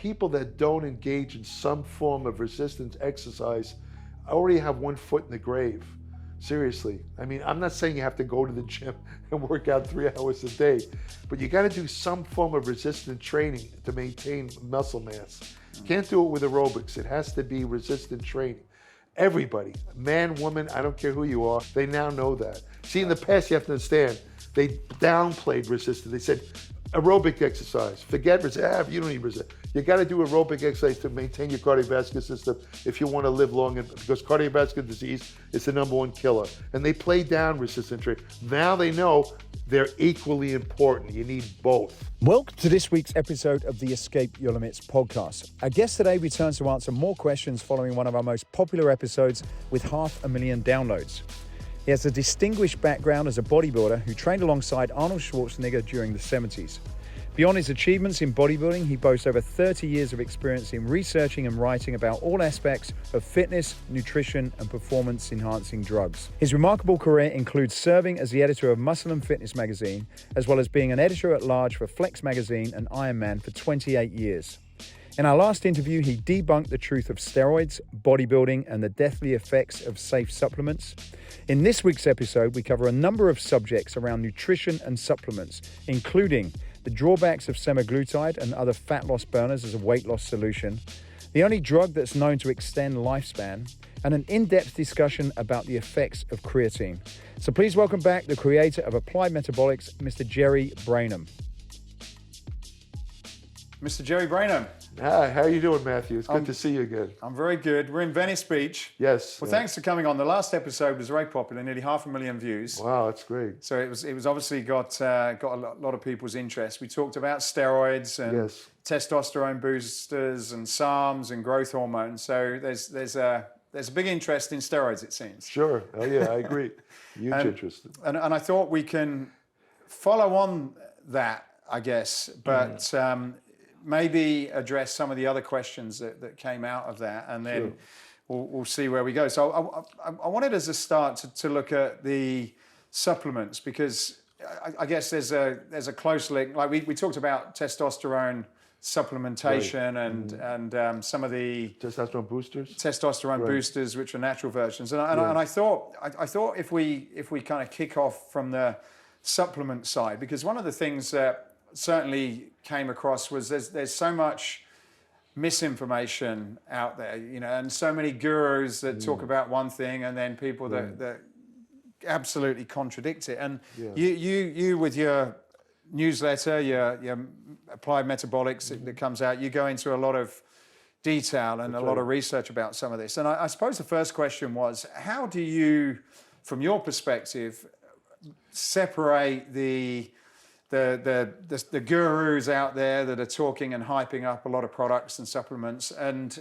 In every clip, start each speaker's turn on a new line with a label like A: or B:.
A: people that don't engage in some form of resistance exercise already have one foot in the grave. Seriously. I mean, I'm not saying you have to go to the gym and work out 3 hours a day, but you got to do some form of resistant training to maintain muscle mass. You can't do it with aerobics. It has to be resistant training. Everybody, man, woman, I don't care who you are, they now know that. See, in the past, you have to understand, they downplayed resistance. They said, aerobic exercise, forget resistance, you don't need resistance. You got to do aerobic exercise to maintain your cardiovascular system if you want to live long, because cardiovascular disease is the #1 killer. And they play down resistant training. Now they know they're equally important. You need both.
B: Welcome to this week's episode of the Escape Your Limits podcast. Our guest today returns to answer more questions following one of our most popular episodes with 500,000 downloads. He has a distinguished background as a bodybuilder who trained alongside Arnold Schwarzenegger during the 70s. Beyond his achievements in bodybuilding, he boasts over 30 years of experience in researching and writing about all aspects of fitness, nutrition, and performance-enhancing drugs. His remarkable career includes serving as the editor of Muscle and Fitness magazine, as well as being an editor-at-large for Flex magazine and Ironman for 28 years. In our last interview, he debunked the truth of steroids, bodybuilding, and the deathly effects of safe supplements. In this week's episode, we cover a number of subjects around nutrition and supplements, including the drawbacks of semaglutide and other fat loss burners as a weight loss solution, the only drug that's known to extend lifespan, and an in-depth discussion about the effects of creatine. So please welcome back the creator of Applied Metabolics, Mr. Jerry Brainum. Mr. Jerry Brainum.
A: Hi, how are you doing, Matthew? It's good to see you again.
B: I'm very good. We're in Venice Beach.
A: Yes.
B: Well, thanks for coming on. The last episode was very popular, nearly 500,000 views.
A: Wow, that's great.
B: So it was obviously got a lot of people's interest. We talked about steroids and testosterone boosters and SARMs and growth hormones. So there's a big interest in steroids, it seems.
A: Sure. Oh yeah, I agree. Huge interest.
B: And I thought we can follow on that, I guess, but maybe address some of the other questions that came out of that, and then we'll see where we go. So I wanted as a start to look at the supplements, because I guess there's a close link. Like we talked about testosterone supplementation and some of the
A: testosterone
B: boosters, which are natural versions. And I thought if we kind of kick off from the supplement side, because one of the things that certainly came across was there's so much misinformation out there, and so many gurus that talk about one thing and then people that absolutely contradict it. And you with your newsletter, your Applied Metabolics that comes out, you go into a lot of detail and a lot of research about some of this. And I suppose the first question was, how do you, from your perspective, separate the gurus out there that are talking and hyping up a lot of products and supplements and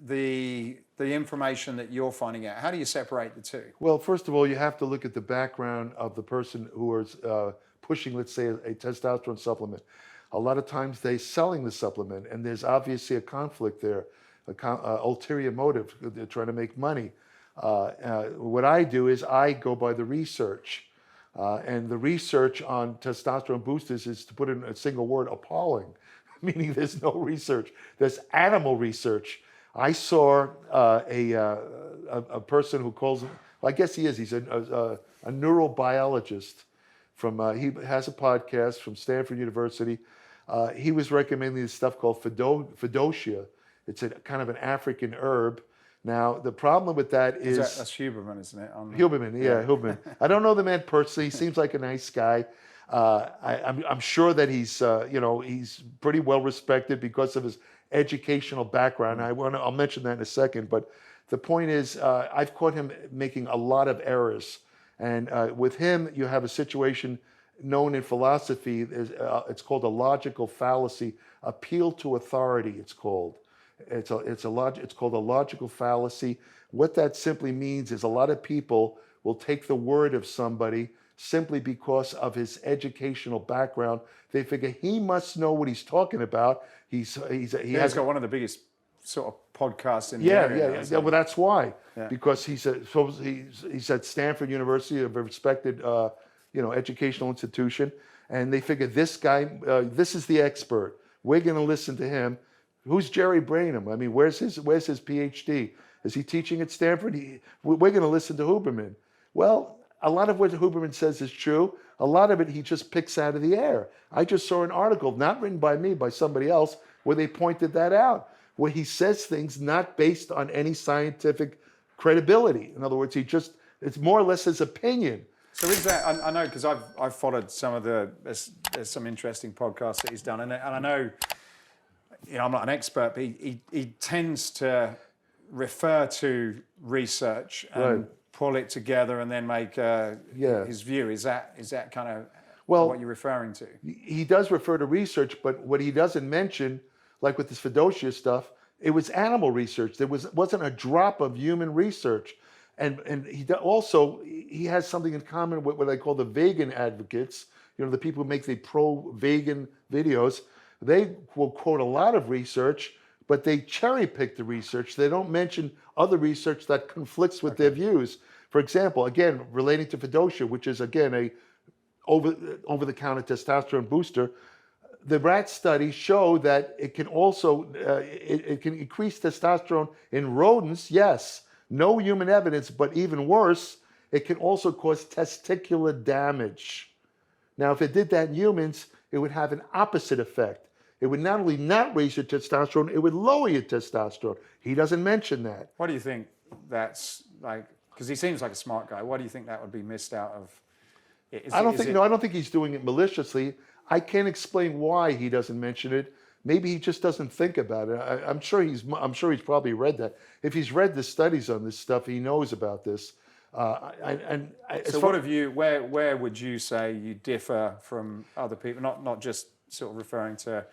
B: the information that you're finding out? How do you separate the two?
A: Well, first of all, you have to look at the background of the person who is pushing, let's say, a testosterone supplement. A lot of times they're selling the supplement, and there's obviously a conflict there, ulterior motive. They're trying to make money. What I do is I go by the research. And the research on testosterone boosters is, to put it in a single word, appalling, meaning there's no research. There's animal research. I saw a person who calls, well, I guess he is, he's a neurobiologist he has a podcast from Stanford University. He was recommending this stuff called Fidosia. It's a kind of an African herb. Now, the problem with that is...
B: That's Huberman, isn't it?
A: Huberman, Huberman. I don't know the man personally. He seems like a nice guy. I'm sure that he's pretty well respected because of his educational background. I'll mention that in a second. But the point is, I've caught him making a lot of errors. And with him, you have a situation known in philosophy, it's called a logical fallacy, appeal to authority, it's called. It's called a logical fallacy. What that simply means is a lot of people will take the word of somebody simply because of his educational background. They figure he must know what he's talking about. He has
B: got one of the biggest sort of podcasts in
A: the
B: area.
A: Yeah. Well, that's why. Yeah. Because he's at Stanford University, a respected educational institution, and they figure this guy, this is the expert. We're going to listen to him. Who's Jerry Brainum? I mean, where's his PhD? Is he teaching at Stanford? We're going to listen to Huberman. Well, a lot of what Huberman says is true. A lot of it he just picks out of the air. I just saw an article, not written by me, by somebody else, where they pointed that out, where he says things not based on any scientific credibility. In other words, it's more or less his opinion.
B: So is that, I know, because I've followed there's some interesting podcasts that he's done, and I know, I'm not an expert, but he tends to refer to research and pull it together and then make his view. Is that kind of what you're referring to?
A: He does refer to research, but what he doesn't mention, like with this Fedosia stuff, it was animal research. There wasn't a drop of human research. And he has something in common with what I call the vegan advocates, the people who make the pro-vegan videos. They will quote a lot of research, but they cherry pick the research. They don't mention other research that conflicts with their views. For example, again, relating to Fedosia, which is again a over-the-counter testosterone booster, the rat studies show that it can also it can increase testosterone in rodents. Yes, no human evidence, but even worse, it can also cause testicular damage. Now, if it did that in humans, it would have an opposite effect. It would not only not raise your testosterone, it would lower your testosterone. He doesn't mention that.
B: What do you think that's like? Because he seems like a smart guy. What do you think that would be missed out of?
A: I don't think he's doing it maliciously. I can't explain why he doesn't mention it. Maybe he just doesn't think about it. I'm sure he's probably read that. If he's read the studies on this stuff, he knows about this.
B: So what have you? Where would you say you differ from other people? Not just sort of referring to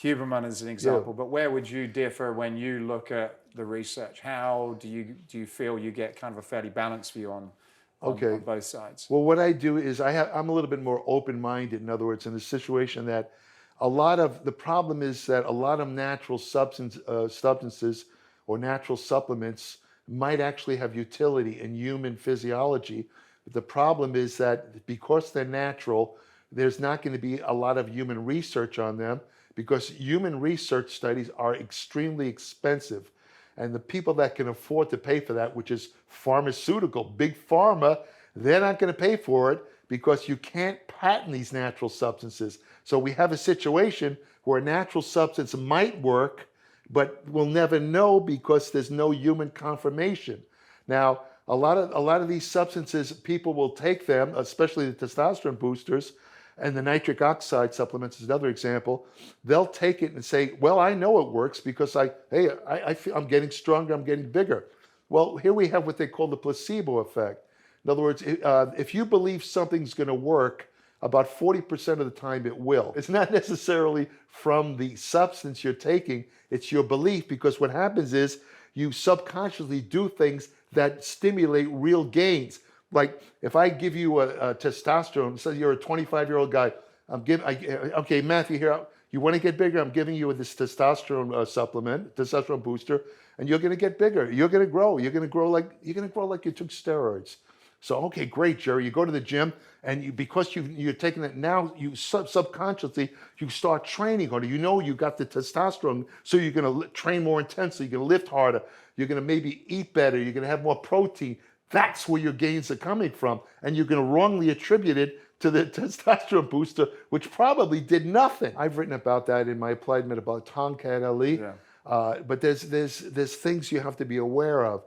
B: Huberman as an example, but where would you differ when you look at the research? How do you feel you get kind of a fairly balanced view on both sides?
A: Well, what I do is I'm a little bit more open-minded. In other words, in the situation that the problem is that a lot of natural substances or natural supplements might actually have utility in human physiology. But the problem is that because they're natural, there's not going to be a lot of human research on them, because human research studies are extremely expensive. And the people that can afford to pay for that, which is pharmaceutical, big pharma, they're not going to pay for it because you can't patent these natural substances. So we have a situation where a natural substance might work, but we'll never know because there's no human confirmation. Now, a lot of these substances, people will take them, especially the testosterone boosters, and the nitric oxide supplements is another example. They'll take it and say, well, I know it works because I feel I'm getting stronger, I'm getting bigger. Well, here we have what they call the placebo effect. In other words, if you believe something's going to work, about 40% of the time it will. It's not necessarily from the substance you're taking, it's your belief, because what happens is you subconsciously do things that stimulate real gains. Like if I give you a testosterone, say you're a 25-year-old guy, okay, Matthew, here, you want to get bigger, I'm giving you this testosterone supplement, testosterone booster, and you're going to get bigger. You're going to grow. You're going to grow like you took steroids. So, okay, great, Jerry. You go to the gym, and because you're taking it now, you subconsciously, you start training harder. You know you got the testosterone, so you're going to train more intensely. You're going to lift harder. You're going to maybe eat better. You're going to have more protein. That's where your gains are coming from. And you're going to wrongly attribute it to the testosterone booster, which probably did nothing. I've written about that in my applied metabolic Tomcat Ali. Yeah. But there's things you have to be aware of.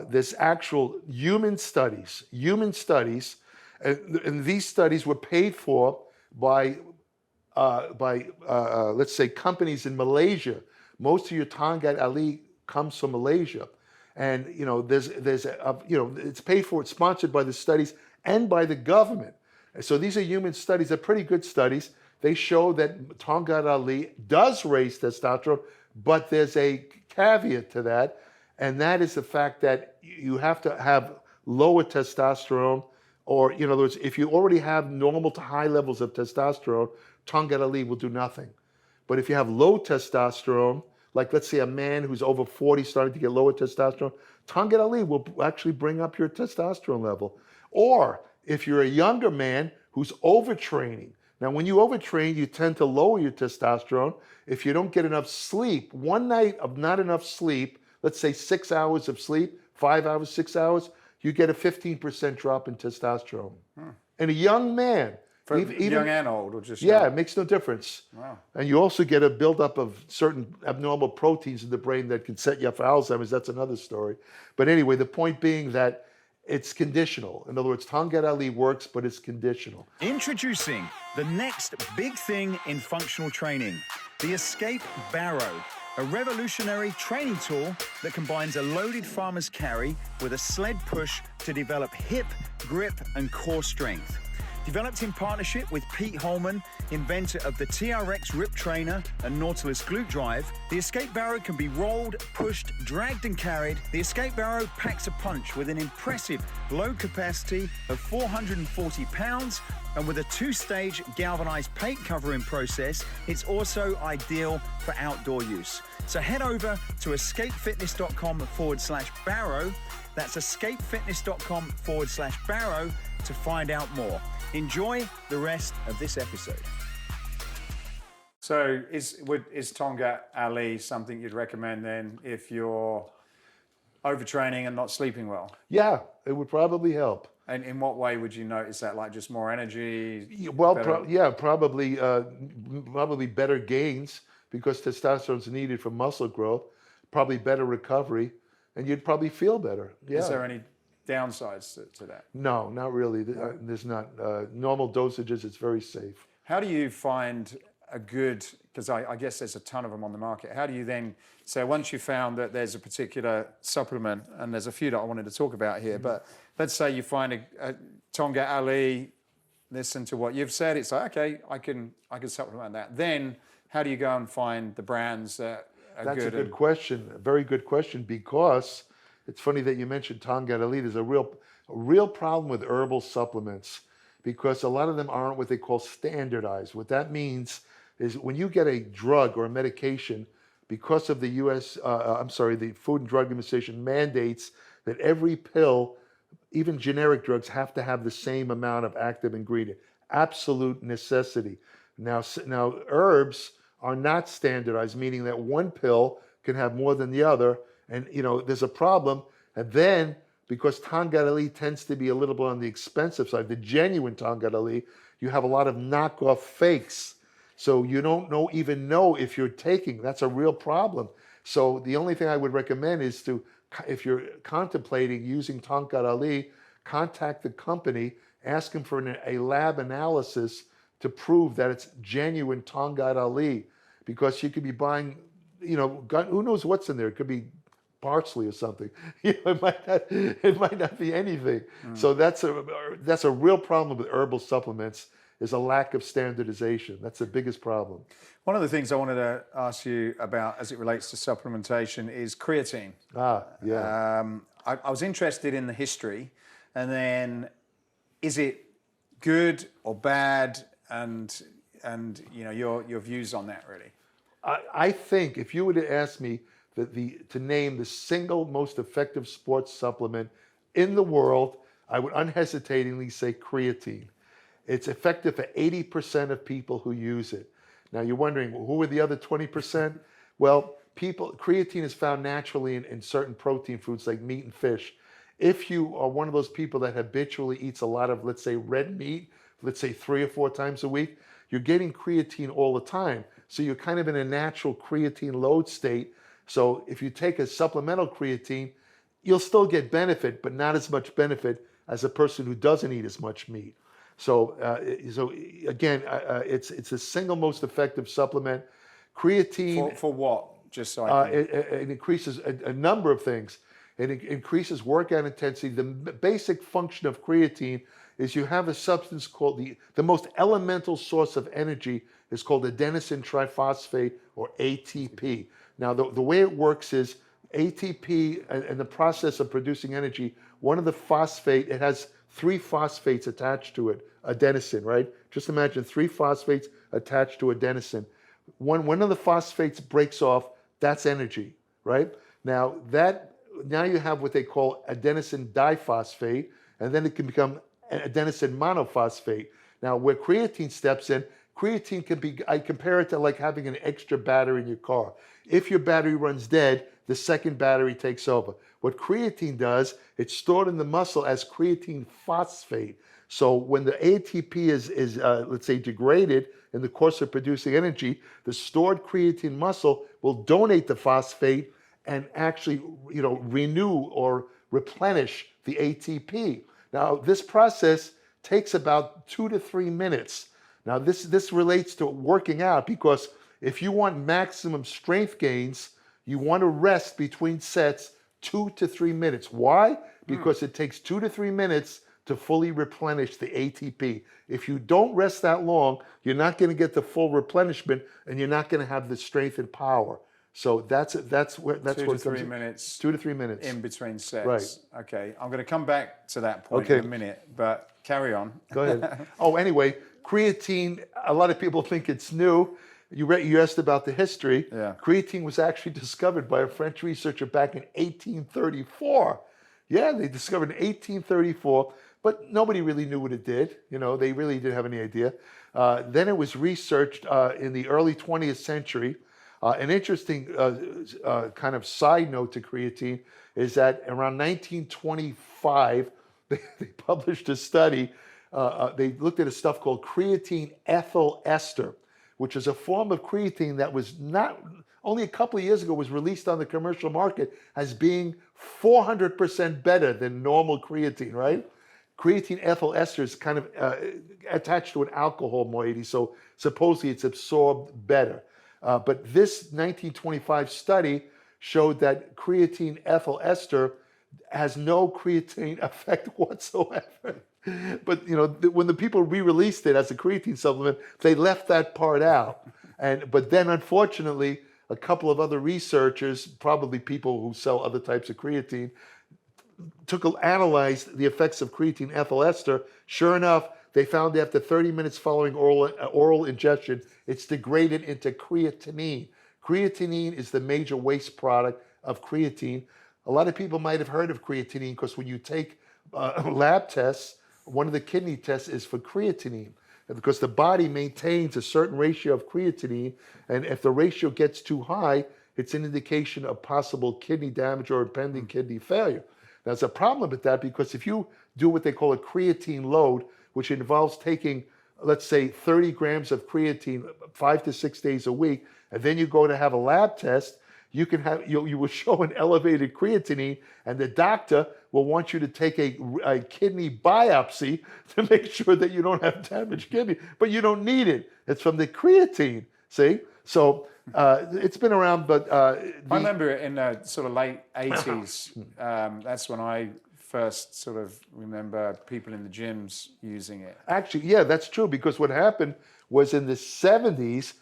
A: There's actual human studies, and these studies were paid for by let's say companies in Malaysia. Most of your Tomcat Ali comes from Malaysia, and it's paid for, it's sponsored by the studies and by the government. So these are human studies. They're pretty good studies. They show that Tomcat Ali does raise testosterone, but there's a caveat to that. And that is the fact that you have to have lower testosterone, or in other words, if you already have normal to high levels of testosterone, Tomcat Ali will do nothing. But if you have low testosterone, like let's say a man who's over 40 starting to get lower testosterone, Tomcat Ali will actually bring up your testosterone level. Or if you're a younger man who's overtraining. Now, when you overtrain, you tend to lower your testosterone. If you don't get enough sleep, one night of not enough sleep, let's say 6 hours of sleep, 5 hours, 6 hours, you get a 15% drop in testosterone. And a young man,
B: For
A: even
B: young and old, or just
A: yeah,
B: young?
A: it makes no difference.
B: Wow.
A: And you also get a buildup of certain abnormal proteins in the brain that can set you up for Alzheimer's. That's another story. But anyway, the point being that it's conditional. In other words, Tongkat Ali works, but it's conditional.
B: Introducing the next big thing in functional training, the Escape Barrow, a revolutionary training tool that combines a loaded farmer's carry with a sled push to develop hip, grip, and core strength. Developed in partnership with Pete Holman, inventor of the TRX Rip Trainer and Nautilus Glute Drive, the Escape Barrow can be rolled, pushed, dragged, and carried. The Escape Barrow packs a punch with an impressive load capacity of 440 pounds, and with a two-stage galvanized paint covering process, it's also ideal for outdoor use. So head over to escapefitness.com/barrow. That's escapefitness.com/barrow to find out more. Enjoy the rest of this episode. So is Tongkat Ali something you'd recommend then if you're overtraining and not sleeping well?
A: Yeah, it would probably help.
B: And in what way would you notice that? Like just more energy?
A: Well, probably better gains because testosterone is needed for muscle growth, probably better recovery, and you'd probably feel better. Yeah.
B: Is there any downsides to that?
A: No, not really. There's not. Normal dosages, it's very safe.
B: How do you find a good, because I guess there's a ton of them on the market, how do you then, so once you found that there's a particular supplement, and there's a few that I wanted to talk about here, but let's say you find a Tongkat Ali, listen to what you've said, it's like, okay, I can supplement that. Then how do you go and find the brands that are good?
A: That's a good question, a very good question, because it's funny that you mentioned Tongkat Ali. There's a real problem with herbal supplements because a lot of them aren't what they call standardized. What that means is when you get a drug or a medication, because of the the Food and Drug Administration mandates that every pill, even generic drugs, have to have the same amount of active ingredient. Absolute necessity. Now herbs are not standardized, meaning that one pill can have more than the other. And, there's a problem. And then, because Tongkat Ali tends to be a little bit on the expensive side, the genuine Tongkat Ali, you have a lot of knockoff fakes. So you don't even know if you're taking. That's a real problem. So the only thing I would recommend is to, if you're contemplating using Tongkat Ali, contact the company, ask them for a lab analysis to prove that it's genuine Tongkat Ali. Because you could be buying, who knows what's in there. It could be parsley or something. It might not be anything. So that's a real problem with herbal supplements, is a lack of standardization. That's the biggest problem.
B: One of the things I wanted to ask you about as it relates to supplementation is creatine.
A: Yeah.
B: I was interested in the history, and then is it good or bad, and your views on that really?
A: I think if you were to ask me to name the single most effective sports supplement in the world, I would unhesitatingly say creatine. It's effective for 80% of people who use it. Now you're wondering, who are the other 20%? Well, creatine is found naturally in certain protein foods like meat and fish. If you are one of those people that habitually eats a lot of, let's say, red meat, let's say 3 or 4 times a week, you're getting creatine all the time. So you're kind of in a natural creatine load state. So if you take a supplemental creatine, you'll still get benefit, but not as much benefit as a person who doesn't eat as much meat. So again, it's the single most effective supplement. Creatine
B: for what? Just so I can...
A: it increases a number of things. It increases workout intensity. The basic function of creatine is you have a substance called the most elemental source of energy is called adenosine triphosphate, or ATP. Now, the way it works is ATP, and the process of producing energy, one of the phosphate, it has 3 phosphates attached to it, adenosine, right? Just imagine 3 phosphates attached to adenosine. One of the phosphates breaks off, that's energy, right? Now you have what they call adenosine diphosphate, and then it can become adenosine monophosphate. Now, where creatine steps in, creatine can be, I compare it to like having an extra battery in your car. If your battery runs dead, the second battery takes over. What creatine does, it's stored in the muscle as creatine phosphate. So when the ATP is let's say, degraded in the course of producing energy, the stored creatine muscle will donate the phosphate and actually, renew or replenish the ATP. Now, this process takes about 2 to 3 minutes. Now, this relates to working out, because if you want maximum strength gains, you want to rest between sets 2 to 3 minutes. Why? Because it takes 2 to 3 minutes to fully replenish the ATP. If you don't rest that long, you're not going to get the full replenishment, and you're not going to have the strength and power. So that's
B: 2 to 3 minutes.
A: 2 to 3 minutes
B: in between sets.
A: Right.
B: Okay, I'm going to come back to that point in a minute, but carry on.
A: Go ahead. Oh, anyway, creatine. A lot of people think it's new. You asked about the history.
B: Yeah.
A: Creatine was actually discovered by a French researcher back in 1834. Yeah, they discovered in 1834, but nobody really knew what it did. They really didn't have any idea. Then it was researched in the early 20th century. An interesting kind of side note to creatine is that around 1925, they published a study. They looked at a stuff called creatine ethyl ester, which is a form of creatine that was not, only a couple of years ago, was released on the commercial market as being 400% better than normal creatine, right? Creatine ethyl ester is kind of attached to an alcohol moiety, so supposedly it's absorbed better. But this 1925 study showed that creatine ethyl ester has no creatine effect whatsoever. But when the people re-released it as a creatine supplement, they left that part out. But then, unfortunately, a couple of other researchers, probably people who sell other types of creatine, analyzed the effects of creatine ethyl ester. Sure enough, they found after 30 minutes following oral ingestion, it's degraded into creatinine. Creatinine is the major waste product of creatine. A lot of people might have heard of creatinine because when you take lab tests, one of the kidney tests is for creatinine, because the body maintains a certain ratio of creatinine, and if the ratio gets too high, it's an indication of possible kidney damage or impending kidney failure. Now, there's a problem with that, because if you do what they call a creatine load, which involves taking, let's say, 30 grams of creatine 5 to 6 days a week, and then you go to have a lab test, you will show an elevated creatinine, and the doctor will want you to take a kidney biopsy to make sure that you don't have damaged kidney, but you don't need it. It's from the creatine, see? So it's been around, but...
B: I remember it in the sort of late 80s. That's when I first sort of remember people in the gyms using it.
A: Actually, yeah, that's true, because what happened was in the 70s,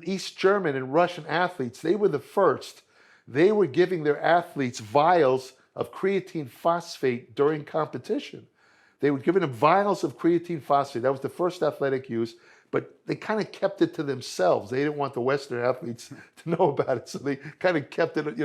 A: East German and Russian athletes, they were the first. They were giving their athletes vials of creatine phosphate during competition. They were giving them vials of creatine phosphate. That was the first athletic use, but they kind of kept it to themselves. They didn't want the Western athletes to know about it, so they kind of kept it,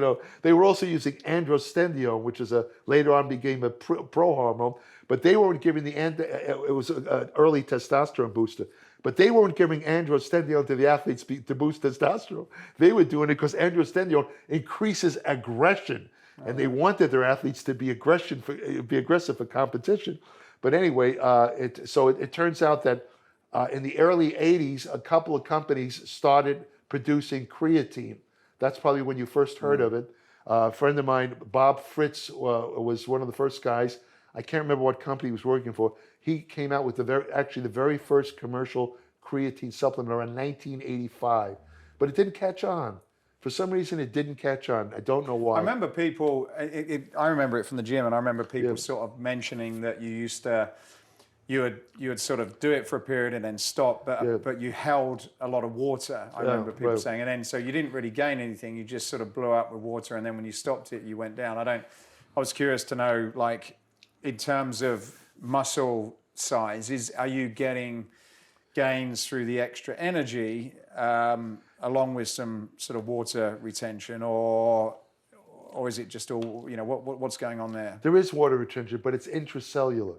A: They were also using androstenedione, which is later on became a pro hormone, but they weren't giving it was an early testosterone booster. But they weren't giving androstenedione to the athletes to boost testosterone. They were doing it because androstenedione increases aggression, and they wanted their athletes to be aggressive for competition. But anyway, it turns out that in the early 80s, a couple of companies started producing creatine. That's probably when you first heard of it. A friend of mine, Bob Fritz, was one of the first guys. I can't remember what company he was working for. He came out with the very first commercial creatine supplement around 1985, but it didn't catch on. For some reason, it didn't catch on. I don't know why.
B: I remember people. I remember it from the gym, and I remember people sort of mentioning that you would sort of do it for a period and then stop, but you held a lot of water. I remember people saying, and then so you didn't really gain anything. You just sort of blew up with water, and then when you stopped it, you went down. I was curious to know, like, in terms of muscle size, are you getting gains through the extra energy along with some sort of water retention, or is it just all, what's going on there?
A: There is water retention, but it's intracellular.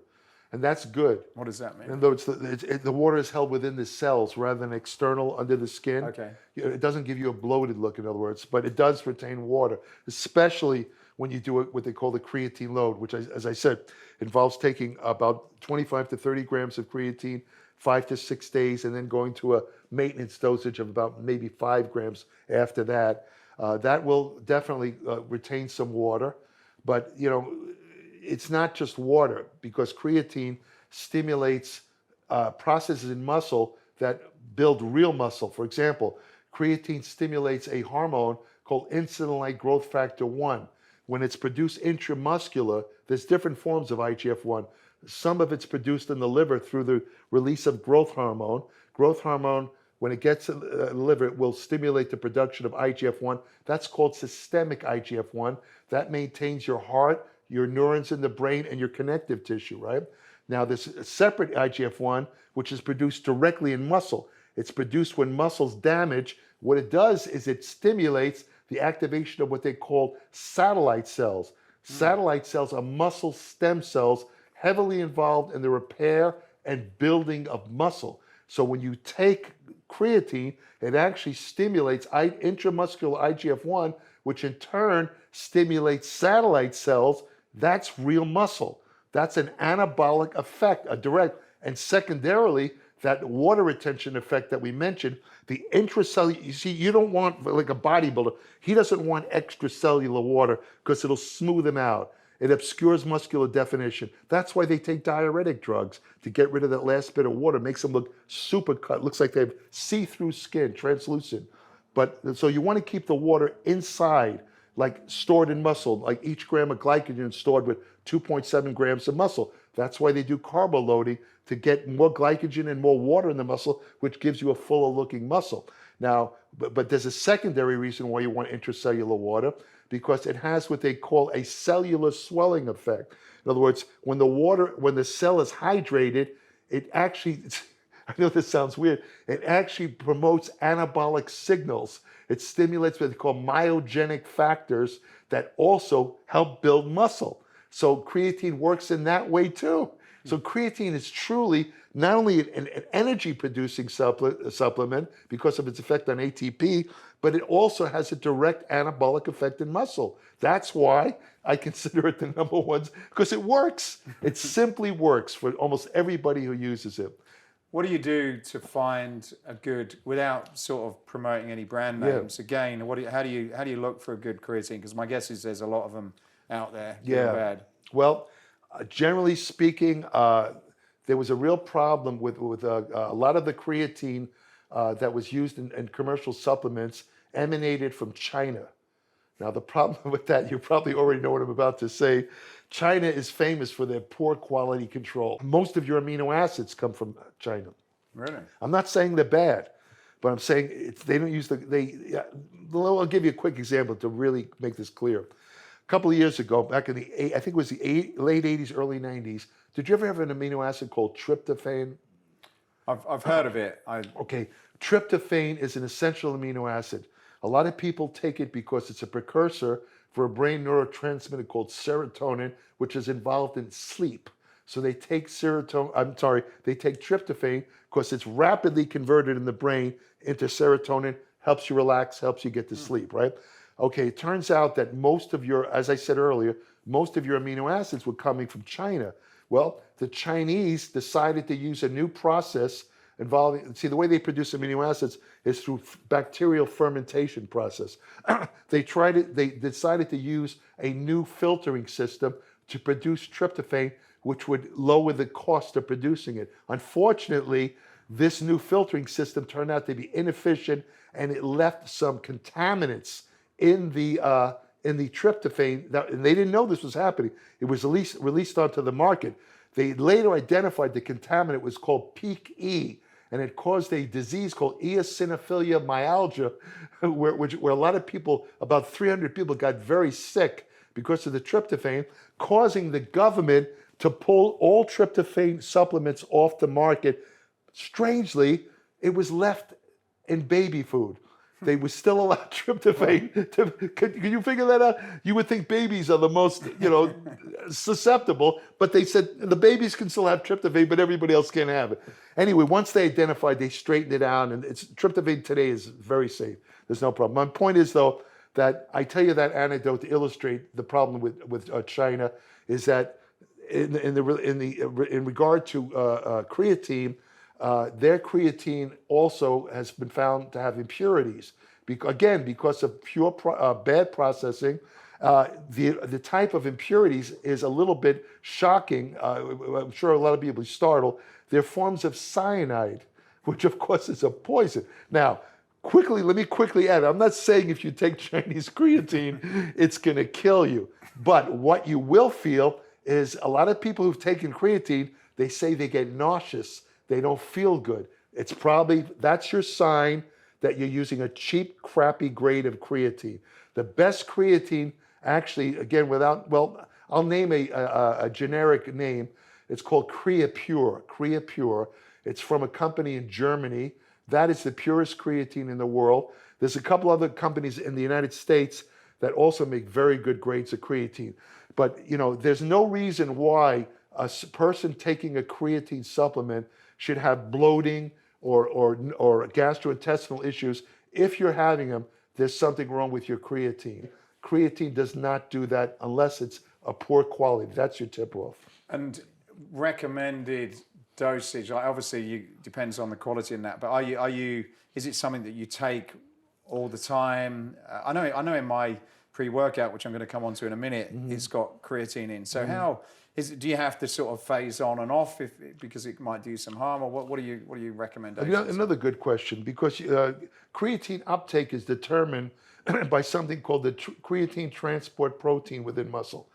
A: And that's good.
B: What does that mean?
A: In other words, the water is held within the cells rather than external under the skin.
B: Okay.
A: It doesn't give you a bloated look, in other words, but it does retain water, especially when you do it what they call the creatine load, which, as I said, involves taking about 25 to 30 grams of creatine, 5 to 6 days, and then going to a maintenance dosage of about maybe 5 grams after that. That will definitely retain some water, but it's not just water, because creatine stimulates processes in muscle that build real muscle. For example, creatine stimulates a hormone called insulin-like growth factor 1. When it's produced intramuscular, there's different forms of IGF-1. Some of it's produced in the liver through the release of growth hormone. Growth hormone, when it gets to the liver, it will stimulate the production of IGF-1. That's called systemic IGF-1. That maintains your heart, your neurons in the brain, and your connective tissue, right? Now, there's a separate IGF-1, which is produced directly in muscle. It's produced when muscles damage. What it does is it stimulates the activation of what they call satellite cells. Satellite cells are muscle stem cells heavily involved in the repair and building of muscle. So when you take creatine, it actually stimulates intramuscular IGF-1, which in turn stimulates satellite cells. That's real muscle. That's an anabolic effect, a direct. And secondarily, that water retention effect that we mentioned, the intracellular, you see, you don't want, like a bodybuilder, he doesn't want extracellular water because it'll smooth him out. It obscures muscular definition. That's why they take diuretic drugs, to get rid of that last bit of water. Makes them look super cut. Looks like they have see-through skin, translucent. But so you want to keep the water inside, like stored in muscle, like each gram of glycogen stored with 2.7 grams of muscle. That's why they do carbo loading, to get more glycogen and more water in the muscle, which gives you a fuller looking muscle. Now, but there's a secondary reason why you want intracellular water, because it has what they call a cellular swelling effect. In other words, when the cell is hydrated, it actually, I know this sounds weird, it actually promotes anabolic signals. It stimulates what they call myogenic factors that also help build muscle. So creatine works in that way too. So creatine is truly not only an energy-producing supplement because of its effect on ATP, but it also has a direct anabolic effect in muscle. That's why I consider it the number one, because it works. It simply works for almost everybody who uses it.
B: What do you do to find a good, without sort of promoting any brand names? Again, how do you look for a good creatine? Because my guess is there's a lot of them out there.
A: Yeah.
B: Bad.
A: Well, generally speaking, there was a real problem with a lot of the creatine that was used in commercial supplements emanated from China. Now, the problem with that, you probably already know what I'm about to say. China is famous for their poor quality control. Most of your amino acids come from China.
B: Really?
A: I'm not saying they're bad, but I'm saying they don't use I'll give you a quick example to really make this clear. A couple of years ago, back in I think it was the late 80s, early 90s, did you ever have an amino acid called tryptophan?
B: I've heard of it.
A: Okay, tryptophan is an essential amino acid. A lot of people take it because it's a precursor for a brain neurotransmitter called serotonin, which is involved in sleep. So they take they take tryptophan because it's rapidly converted in the brain into serotonin, helps you relax, helps you get to sleep, right? Okay, it turns out that most of your, as I said earlier, most of your amino acids were coming from China. Well, the Chinese decided to use a new process involving, see, the way they produce amino acids is through bacterial fermentation process. They decided to use a new filtering system to produce tryptophan, which would lower the cost of producing it. Unfortunately, this new filtering system turned out to be inefficient, and it left some contaminants in the tryptophan, and they didn't know this was happening. It was released onto the market. They later identified the contaminant was called peak E, and it caused a disease called eosinophilia myalgia, where a lot of people, about 300 people, got very sick because of the tryptophan, causing the government to pull all tryptophan supplements off the market. Strangely, it was left in baby food. they would still allow tryptophan. Can you figure that out? You would think babies are the most, susceptible, but they said the babies can still have tryptophan, but everybody else can't have it. Anyway, once they identified, they straightened it out, and tryptophan today is very safe. There's no problem. My point is, though, that I tell you that anecdote to illustrate the problem with China is that in regard to creatine. Their creatine also has been found to have impurities. Because of bad processing, the type of impurities is a little bit shocking. I'm sure a lot of people are startled. They're forms of cyanide, which of course is a poison. Now, let me quickly add, I'm not saying if you take Chinese creatine, it's going to kill you. But what you will feel is a lot of people who've taken creatine, they say they get nauseous. They don't feel good. That's your sign that you're using a cheap, crappy grade of creatine. The best creatine, actually, again, I'll name a generic name. It's called CreaPure. CreaPure. It's from a company in Germany. That is the purest creatine in the world. There's a couple other companies in the United States that also make very good grades of creatine. But, there's no reason why a person taking a creatine supplement should have bloating or gastrointestinal issues. If you're having them, there's something wrong with your creatine. Creatine does not do that unless it's a poor quality. That's your tip-off.
B: And recommended dosage, obviously depends on the quality in that, but is it something that you take all the time? I know in my pre-workout, which I'm going to come on to in a minute, it's got creatine in. So how do you have to sort of phase on and off because it might do some harm, or what do you recommend?
A: Another good question, because creatine uptake is determined by something called the creatine transport protein within muscle.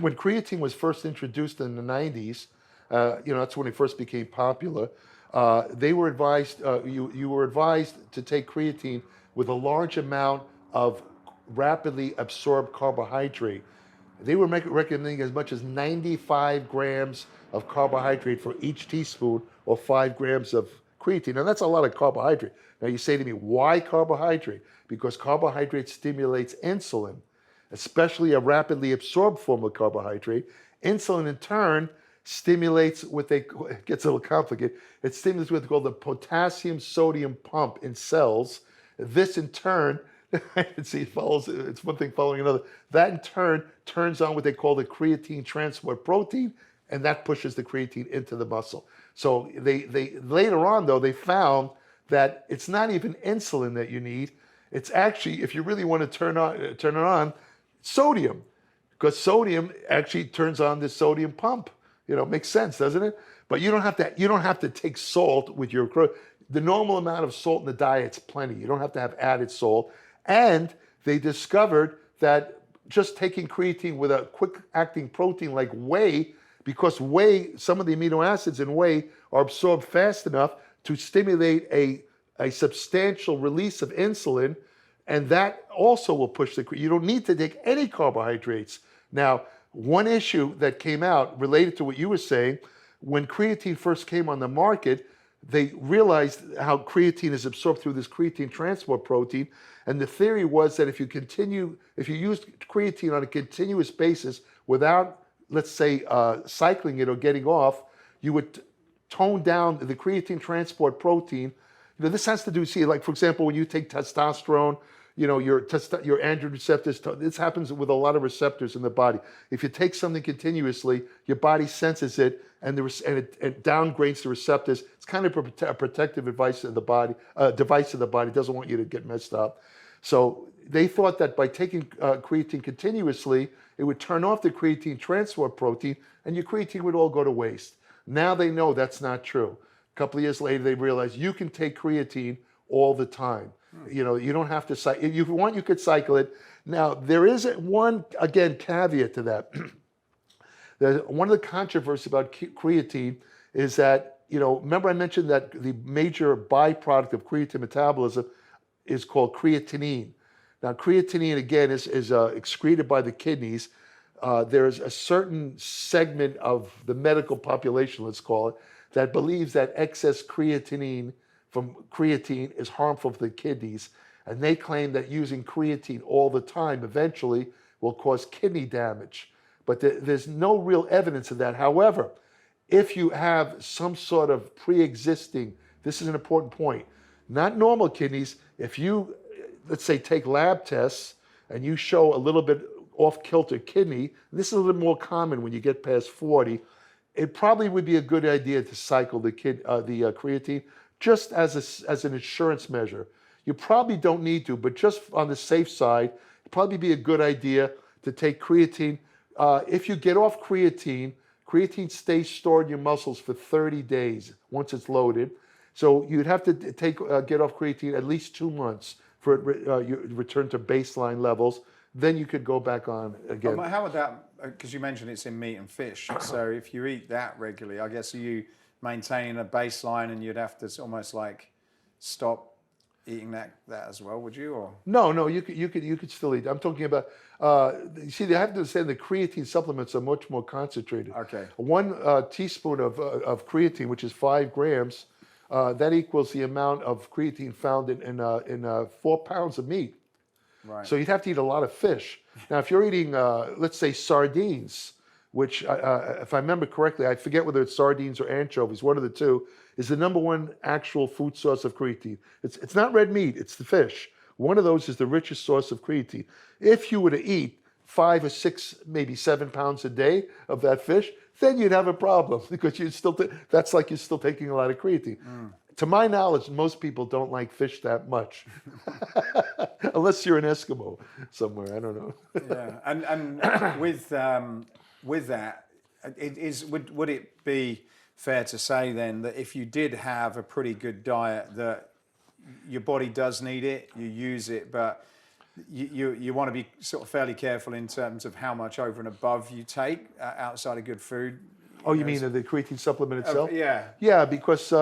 A: When creatine was first introduced in the 90s, that's when it first became popular. They were advised, you were advised to take creatine with a large amount of rapidly absorbed carbohydrate. They were recommending as much as 95 grams of carbohydrate for each teaspoon or 5 grams of creatine. Now, that's a lot of carbohydrate. Now, you say to me, why carbohydrate? Because carbohydrate stimulates insulin, especially a rapidly absorbed form of carbohydrate. Insulin, in turn, stimulates it gets a little complicated. It stimulates what's called the potassium-sodium pump in cells. This, in turn, it's one thing following another. That in turn turns on what they call the creatine transport protein, and that pushes the creatine into the muscle. So they later on, though, they found that it's not even insulin that you need. It's actually, if you really want to turn it on, sodium, because sodium actually turns on the sodium pump. Makes sense, doesn't it? But you don't have to take salt with your. The normal amount of salt in the diet's plenty. You don't have to have added salt. And they discovered that just taking creatine with a quick-acting protein like whey, because some of the amino acids in whey are absorbed fast enough to stimulate a substantial release of insulin, and that also will push you don't need to take any carbohydrates. Now, one issue that came out related to what you were saying, when creatine first came on the market, they realized how creatine is absorbed through this creatine transport protein. And the theory was that if you use creatine on a continuous basis without, let's say, cycling it or getting off, you would tone down the creatine transport protein. This has to do, like, for example, when you take testosterone, your androgen receptors, this happens with a lot of receptors in the body. If you take something continuously, your body senses it, and it downgrades the receptors. It's kind of a protective device of the body. It doesn't want you to get messed up. So they thought that by taking creatine continuously, it would turn off the creatine transport protein, and your creatine would all go to waste. Now they know that's not true. A couple of years later, they realized you can take creatine all the time. You don't have to cycle. If you want, you could cycle it. Now, there is one, again, caveat to that. One of the controversies about creatine is that, remember I mentioned that the major byproduct of creatine metabolism is called creatinine. Now, creatinine, again, is excreted by the kidneys. There's a certain segment of the medical population, let's call it, that believes that excess creatine is harmful for the kidneys. And they claim that using creatine all the time eventually will cause kidney damage. But there's no real evidence of that. However, if you have some sort of pre-existing, this is an important point, not normal kidneys, if you, let's say, take lab tests and you show a little bit off-kilter kidney, this is a little more common when you get past 40, it probably would be a good idea to cycle the creatine just as an insurance measure. You probably don't need to, but just on the safe side, it'd probably be a good idea to take creatine. If you get off creatine, creatine stays stored in your muscles for 30 days once it's loaded. So you'd have to get off creatine at least 2 months for it you return to baseline levels. Then you could go back on again.
B: How would that, because you mentioned it's in meat and fish, so if you eat that regularly, I guess you maintaining a baseline and you'd have to almost like stop eating that as well, would you? Or
A: no, you could still eat. I'm talking about. You see, they have to understand the creatine supplements are much more concentrated.
B: Okay.
A: 1 teaspoon of creatine, which is 5 grams, that equals the amount of creatine found in 4 pounds of meat.
B: Right.
A: So you'd have to eat a lot of fish. Now, if you're eating, let's say, sardines, which, if I remember correctly, I forget whether it's sardines or anchovies, one of the two, is the #1 actual food source of creatine. It's not red meat, it's the fish. One of those is the richest source of creatine. If you were to eat 5 or 6, maybe 7 pounds a day of that fish, then you'd have a problem because that's like you're still taking a lot of creatine. To my knowledge, most people don't like fish that much, unless you're an Eskimo somewhere. I don't know.
B: Yeah, and with that, would it be fair to say then that if you did have a pretty good diet, that your body does need it, you use it, but you want to be sort of fairly careful in terms of how much over and above you take outside of good food?
A: Oh, you mean the creatine supplement itself?
B: Yeah.
A: Yeah, because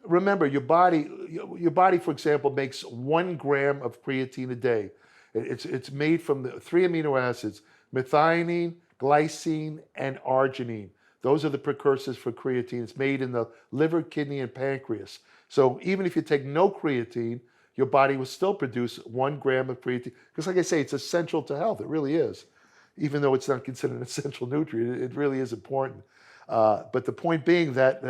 A: remember, your body, for example, makes 1 gram of creatine a day. It's made from the 3 amino acids: methionine, glycine, and arginine. Those are the precursors for creatine. It's made in the liver, kidney, and pancreas. So even if you take no creatine, your body will still produce 1 gram of creatine. Because like I say, it's essential to health. It really is. Even though it's not considered an essential nutrient, it really is important. But the point being that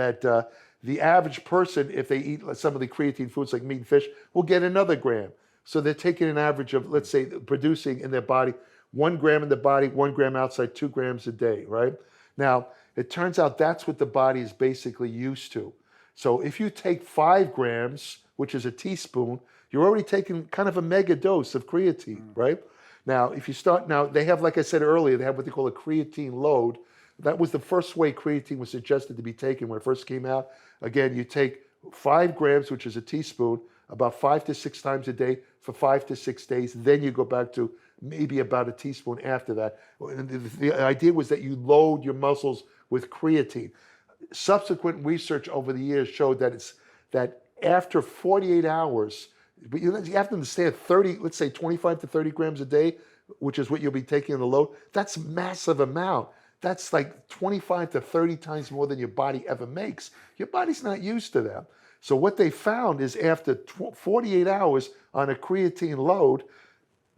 A: the average person, if they eat some of the creatine foods like meat and fish, will get another gram. So they're taking an average of, let's say, producing in their body 1 gram in the body, 1 gram outside, 2 grams a day, right? Now, it turns out that's what the body is basically used to. So if you take 5 grams, which is a teaspoon, you're already taking kind of a mega dose of creatine, right? Now, if you start, they have, like I said earlier, they have what they call a creatine load. That was the first way creatine was suggested to be taken when it first came out. Again, you take 5 grams, which is a teaspoon, about 5 to 6 times a day for 5 to 6 days. Then you go back to maybe about a teaspoon after that. And the idea was that you load your muscles with creatine. Subsequent research over the years showed that after 48 hours, but you have to understand 25 to 30 grams a day, which is what you'll be taking in the load, that's a massive amount. That's like 25 to 30 times more than your body ever makes. Your body's not used to that. So what they found is after 48 hours on a creatine load,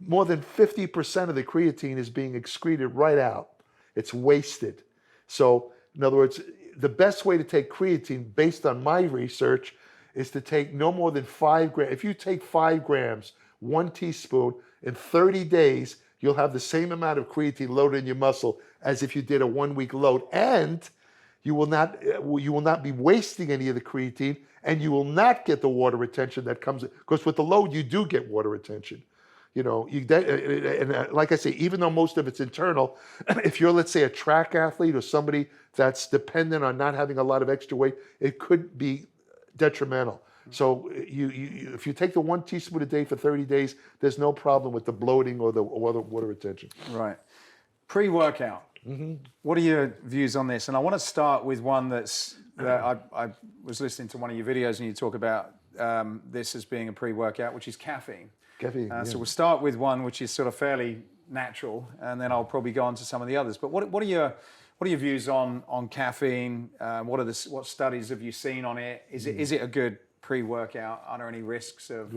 A: more than 50% of the creatine is being excreted right out. It's wasted. So in other words, the best way to take creatine, based on my research, is to take no more than 5 grams. If you take 5 grams, 1 teaspoon, in 30 days, you'll have the same amount of creatine loaded in your muscle as if you did a 1-week load. And you will not be wasting any of the creatine, and you will not get the water retention that comes, because with the load, you do get water retention. And like I say, even though most of it's internal, if you're, let's say, a track athlete or somebody that's dependent on not having a lot of extra weight, it could be detrimental. So if you take the 1 teaspoon a day for 30 days, there's no problem with the bloating or the water retention.
B: Right. Pre-workout. Mm-hmm. What are your views on this? And I want to start with one that I was listening to one of your videos and you talk about this as being a pre-workout, which is caffeine.
A: Caffeine.
B: So we'll start with one which is sort of fairly natural, and then I'll probably go on to some of the others. But what are your views on caffeine? What studies have you seen on it? Is it a good pre-workout? Are there any risks of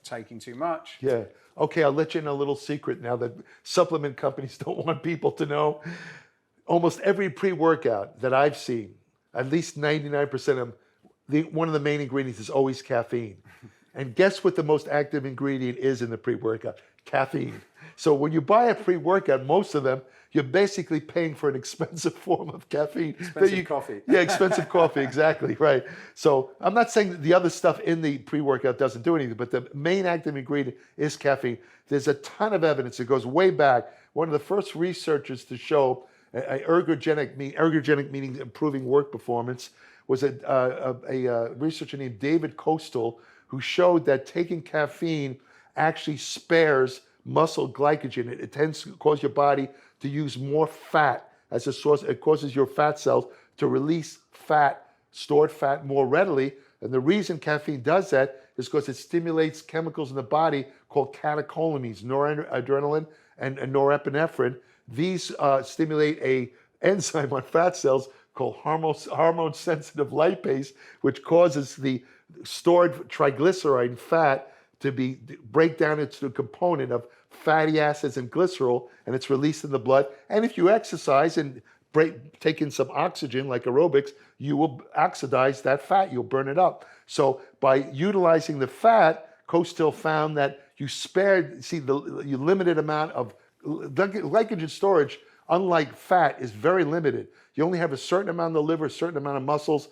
B: taking too much?
A: Yeah. Okay, I'll let you in a little secret now that supplement companies don't want people to know. Almost every pre-workout that I've seen, at least 99% of them, one of the main ingredients is always caffeine. And guess what the most active ingredient is in the pre-workout? Caffeine. So when you buy a pre-workout, most of them, you're basically paying for an expensive form of caffeine.
B: Expensive coffee.
A: Yeah, expensive coffee, exactly, right. So I'm not saying that the other stuff in the pre-workout doesn't do anything, but the main active ingredient is caffeine. There's a ton of evidence. It goes way back. One of the first researchers to show ergogenic meaning improving work performance, was a researcher named David Coastal, who showed that taking caffeine actually spares muscle glycogen. It tends to cause your body to use more fat as a source. It causes your fat cells to release fat, stored fat, more readily. And the reason caffeine does that is because it stimulates chemicals in the body called catecholamines, noradrenaline and norepinephrine. These stimulate a enzyme on fat cells called hormone-sensitive lipase, which causes the stored triglyceride fat to break down into a component of fatty acids and glycerol, and it's released in the blood. And if you exercise and take in some oxygen, like aerobics, you will oxidize that fat. You'll burn it up. So by utilizing the fat, Coastal found that you limited amount of glycogen storage, unlike fat, is very limited. You only have a certain amount in the liver, a certain amount of muscles.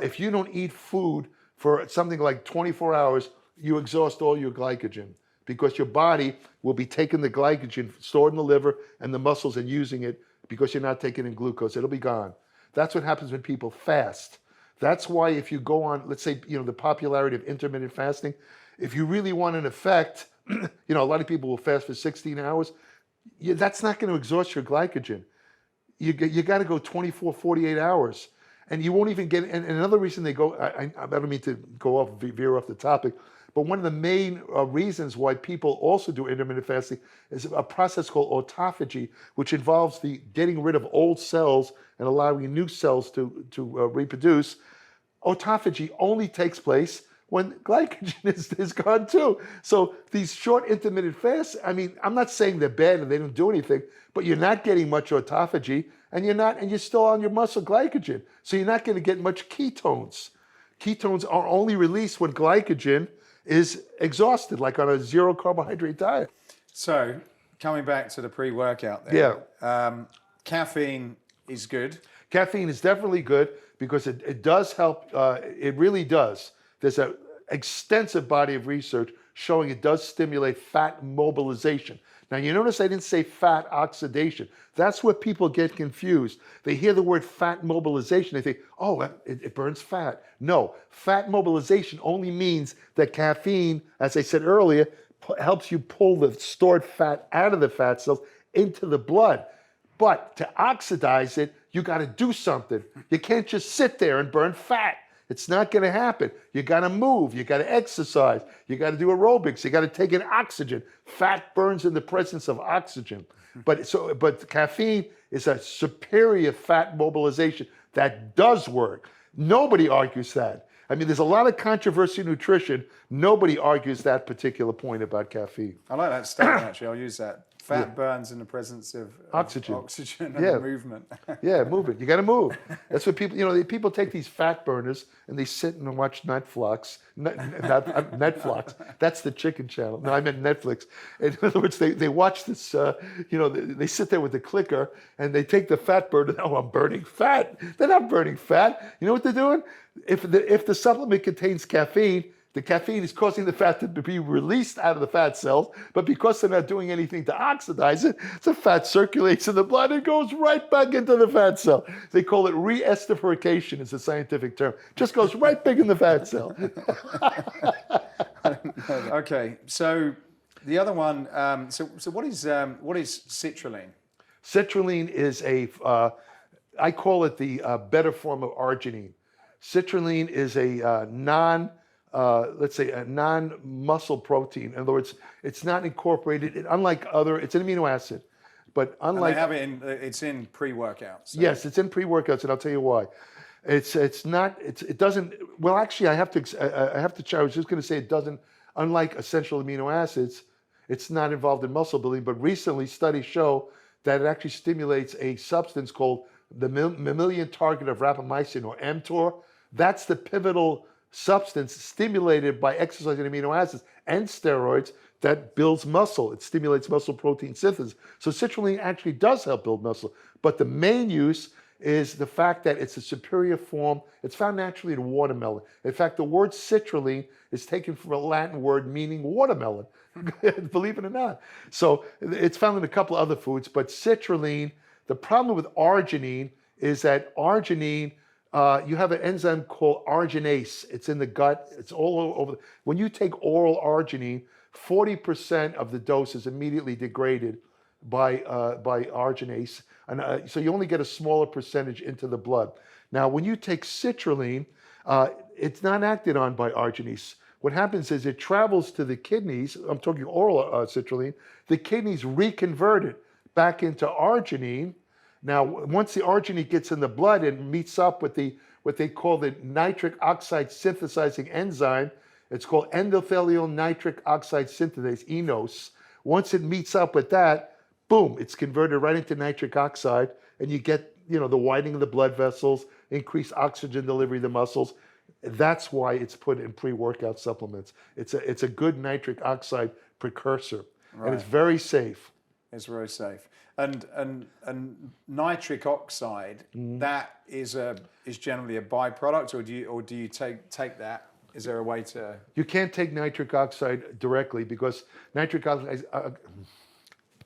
A: If you don't eat food for something like 24 hours, you exhaust all your glycogen, because your body will be taking the glycogen stored in the liver and the muscles and using it, because you're not taking in glucose. It'll be gone. That's what happens when people fast. That's why if you go on, let's say, the popularity of intermittent fasting, if you really want an effect, a lot of people will fast for 16 hours. That's not going to exhaust your glycogen. You got to go 24, 48 hours. And you won't even get, and another reason they go, I don't mean to veer off the topic, but one of the main reasons why people also do intermittent fasting is a process called autophagy, which involves the getting rid of old cells and allowing new cells to reproduce. Autophagy only takes place when glycogen is gone too. So these short intermittent fasts, I'm not saying they're bad and they don't do anything, but you're not getting much autophagy, and you're still on your muscle glycogen. So you're not going to get much ketones. Ketones are only released when glycogen is exhausted, like on a zero carbohydrate diet.
B: So coming back to the pre-workout there. Yeah. Caffeine is good.
A: Caffeine is definitely good because it does help. It really does. There's an extensive body of research showing it does stimulate fat mobilization. Now, you notice I didn't say fat oxidation. That's where people get confused. They hear the word fat mobilization. They think, oh, it burns fat. No, fat mobilization only means that caffeine, as I said earlier, helps you pull the stored fat out of the fat cells into the blood. But to oxidize it, you got to do something. You can't just sit there and burn fat. It's not going to happen. You got to move. You got to exercise. You got to do aerobics. You got to take in oxygen. Fat burns in the presence of oxygen. But caffeine is a superior fat mobilization that does work. Nobody argues that. There's a lot of controversy in nutrition. Nobody argues that particular point about caffeine.
B: I like that statement, actually. I'll use that. Fat burns in the presence of oxygen and movement.
A: Yeah, movement. You got to move. That's what people, people take these fat burners and they sit and watch Netflix. Netflix. That's the chicken channel. No, I meant Netflix. In other words, they watch this, they sit there with the clicker and they take the fat burner. Oh, I'm burning fat. They're not burning fat. You know what they're doing? If the supplement contains caffeine, the caffeine is causing the fat to be released out of the fat cells, but because they're not doing anything to oxidize it, the fat circulates in the blood and goes right back into the fat cell. They call it re-esterification, is a scientific term. Just goes right back in the fat cell.
B: Okay, so the other one, so what is citrulline?
A: Citrulline is I call it the better form of arginine. Citrulline is a non-muscle protein. In other words, it's not incorporated. It's an amino acid, but unlike
B: and they have it it's in pre-workouts. So.
A: Yes, it's in pre-workouts, and I'll tell you why. It's not. It doesn't. Well, actually, I have to. I was just going to say it doesn't. Unlike essential amino acids, it's not involved in muscle building. But recently, studies show that it actually stimulates a substance called the mammalian target of rapamycin, or mTOR. That's the pivotal substance stimulated by exercising amino acids and steroids that builds muscle. It stimulates muscle protein synthesis. So citrulline actually does help build muscle. But the main use is the fact that it's a superior form. It's found naturally in watermelon. In fact, the word citrulline is taken from a Latin word meaning watermelon, believe it or not. So it's found in a couple of other foods, but citrulline, the problem with arginine is that arginine, you have an enzyme called arginase. It's in the gut. It's all over. When you take oral arginine, 40% of the dose is immediately degraded by arginase. And so you only get a smaller percentage into the blood. Now, when you take citrulline, it's not acted on by arginase. What happens is it travels to the kidneys. I'm talking oral citrulline. The kidneys reconvert it back into arginine. Now, once the arginine gets in the blood and meets up with what they call the nitric oxide synthesizing enzyme, it's called endothelial nitric oxide synthase, ENOS. Once it meets up with that, boom, it's converted right into nitric oxide, and you get, the widening of the blood vessels, increased oxygen delivery to the muscles. That's why it's put in pre-workout supplements. It's a good nitric oxide precursor, right. And it's very safe.
B: It's very safe. And nitric oxide, that is generally a byproduct, or do you take that? Is there a way to?
A: You can't take nitric oxide directly because nitric oxide.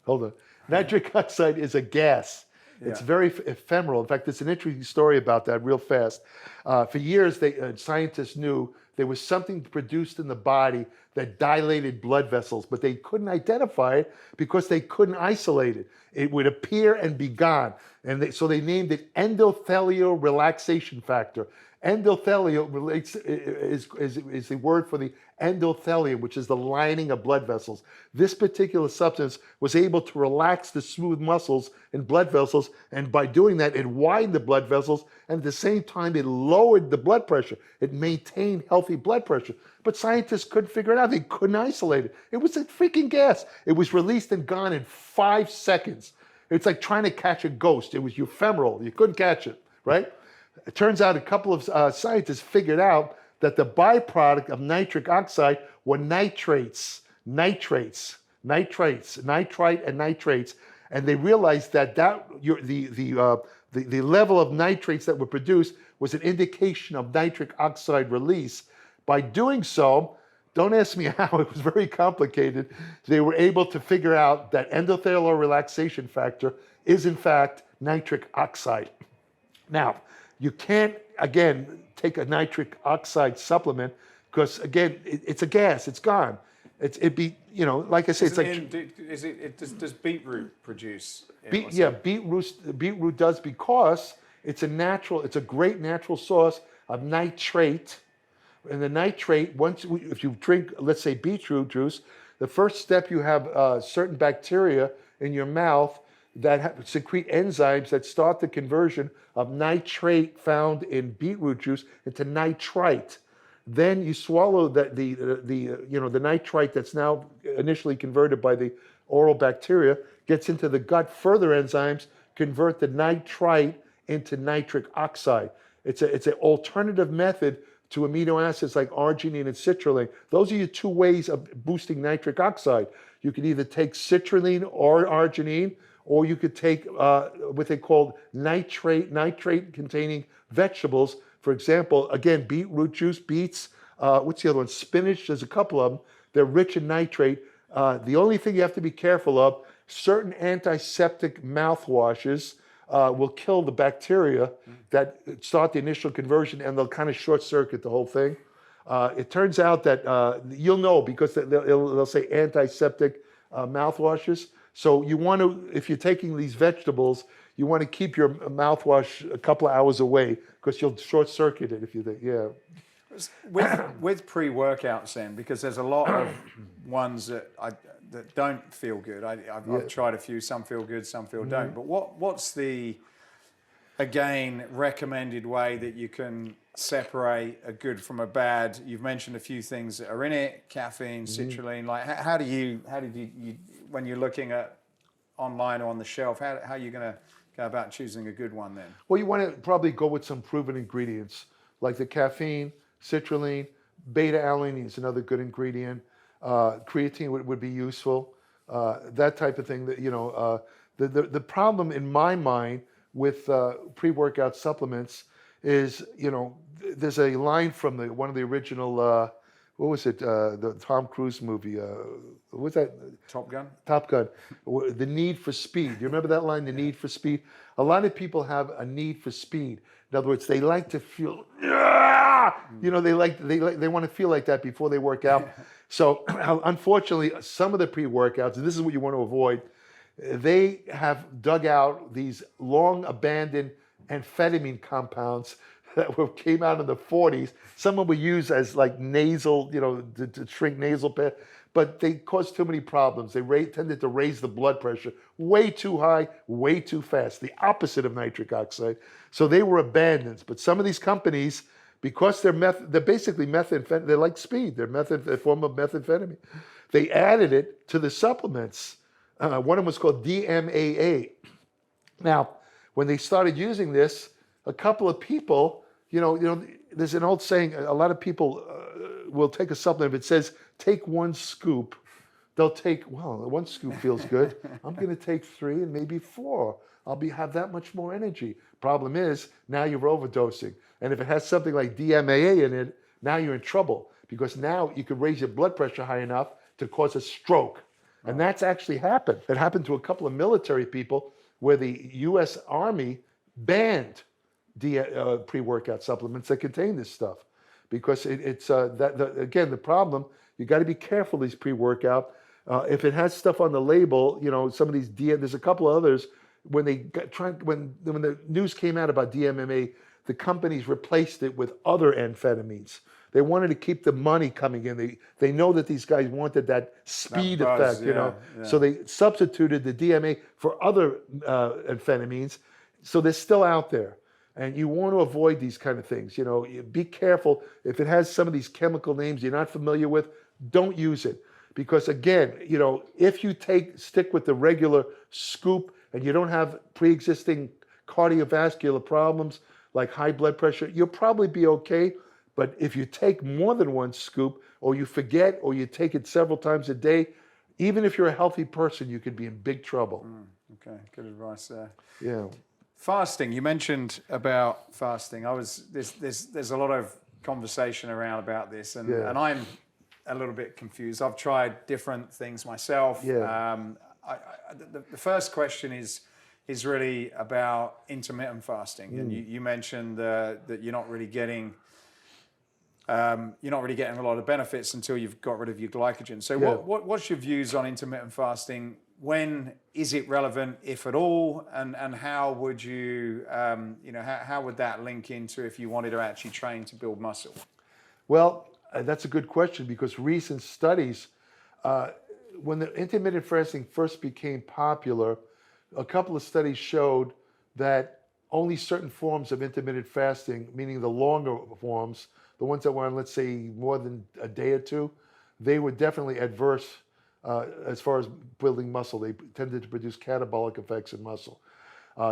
A: Hold on. Nitric oxide is a gas. It's very ephemeral. In fact, there's an interesting story about that real fast. For years, scientists knew there was something produced in the body that dilated blood vessels, but they couldn't identify it because they couldn't isolate it. It would appear and be gone. And so they named it endothelial relaxation factor. Endothelial is the word for the endothelium, which is the lining of blood vessels. This particular substance was able to relax the smooth muscles and blood vessels, and by doing that, it widened the blood vessels, and at the same time, it lowered the blood pressure. It maintained healthy blood pressure. But scientists couldn't figure it out. They couldn't isolate it. It was a freaking gas. It was released and gone in 5 seconds. It's like trying to catch a ghost. It was ephemeral. You couldn't catch it, right? It turns out a couple of scientists figured out that the byproduct of nitric oxide were nitrite and nitrates, and they realized that the level of nitrates that were produced was an indication of nitric oxide release. By doing so, don't ask me how, it was very complicated. They were able to figure out that endothelial relaxation factor is in fact nitric oxide. Now, you can't, again, take a nitric oxide supplement because, again, it's a gas. It's gone. Like I say, it's like...
B: Does beetroot produce?
A: Beetroot does because it's a great natural source of nitrate. And the nitrate, if you drink, let's say, beetroot juice, the first step you have certain bacteria in your mouth that secrete enzymes that start the conversion of nitrate found in beetroot juice into nitrite. Then you swallow the nitrite that's now initially converted by the oral bacteria, gets into the gut. Further enzymes convert the nitrite into nitric oxide. It's an alternative method to amino acids like arginine and citrulline. Those are your 2 ways of boosting nitric oxide. You can either take citrulline or arginine, or you could take what they call nitrate-containing vegetables. For example, again, beetroot juice, beets, what's the other one? Spinach, there's a couple of them. They're rich in nitrate. The only thing you have to be careful of, certain antiseptic mouthwashes will kill the bacteria that start the initial conversion, and they'll kind of short-circuit the whole thing. It turns out that you'll know because they'll say antiseptic mouthwashes. So you want to, if you're taking these vegetables, you want to keep your mouthwash a couple of hours away because you'll short circuit it if you think,
B: With pre-workouts then, because there's a lot of ones that don't feel good. I've tried a few, some feel good, some feel don't. But what's the again, recommended way that you can separate a good from a bad? You've mentioned a few things that are in it: caffeine, citrulline. Like, how did you when you're looking at online or on the shelf, how are you going to go about choosing a good one then?
A: Well, you want to probably go with some proven ingredients like the caffeine, citrulline, beta-alanine is another good ingredient. Creatine would be useful. That type of thing. That the problem in my mind with pre-workout supplements is, there's a line from one of the original, what was it, the Tom Cruise movie, what was that?
B: Top Gun?
A: Top Gun. The need for speed. You remember that line, the need for speed? A lot of people have a need for speed. In other words, they like to feel, they want to feel like that before they work out. So unfortunately, some of the pre-workouts, and this is what you want to avoid, they have dug out these long abandoned amphetamine compounds that came out in the 40s. Some of them were used as like nasal, to shrink nasal pain, but they caused too many problems. They tended to raise the blood pressure way too high, way too fast, the opposite of nitric oxide. So they were abandoned. But some of these companies, because they're basically methamphetamine, they're like speed. They're a form of methamphetamine. They added it to the supplements. One of them was called DMAA. Now, when they started using this, a couple of people, there's an old saying, a lot of people will take a supplement. If it says, take one scoop, they'll take, one scoop feels good. I'm going to take 3 and maybe 4. I'll have that much more energy. Problem is, now you're overdosing. And if it has something like DMAA in it, now you're in trouble, because now you could raise your blood pressure high enough to cause a stroke. And that's actually happened. It happened to a couple of military people where the U.S. Army banned pre-workout supplements that contain this stuff, because again, the problem, you got to be careful, these pre-workout. If it has stuff on the label, some of these there's a couple of others, when the news came out about DMMA, the companies replaced it with other amphetamines. They wanted to keep the money coming in. They know that these guys wanted that speed effect,
B: Yeah.
A: So they substituted the DMA for other amphetamines. So they're still out there. And you want to avoid these kind of things. Be careful. If it has some of these chemical names you're not familiar with, don't use it. Because again, if you stick with the regular scoop and you don't have pre-existing cardiovascular problems like high blood pressure, you'll probably be okay. But if you take more than one scoop, or you forget, or you take it several times a day, even if you're a healthy person, you could be in big trouble.
B: Okay, good advice there.
A: Yeah.
B: Fasting, you mentioned about fasting. There's a lot of conversation around about this, and I'm a little bit confused. I've tried different things myself.
A: Yeah.
B: The first question is really about intermittent fasting, and you mentioned that you're not really getting a lot of benefits until you've got rid of your glycogen. So what's your views on intermittent fasting? When is it relevant, if at all? And how would you, how would that link into if you wanted to actually train to build muscle?
A: Well, that's a good question, because recent studies, when the intermittent fasting first became popular, a couple of studies showed that only certain forms of intermittent fasting, meaning the longer forms, the ones that were on, let's say, more than a day or two, they were definitely adverse as far as building muscle. They tended to produce catabolic effects in muscle.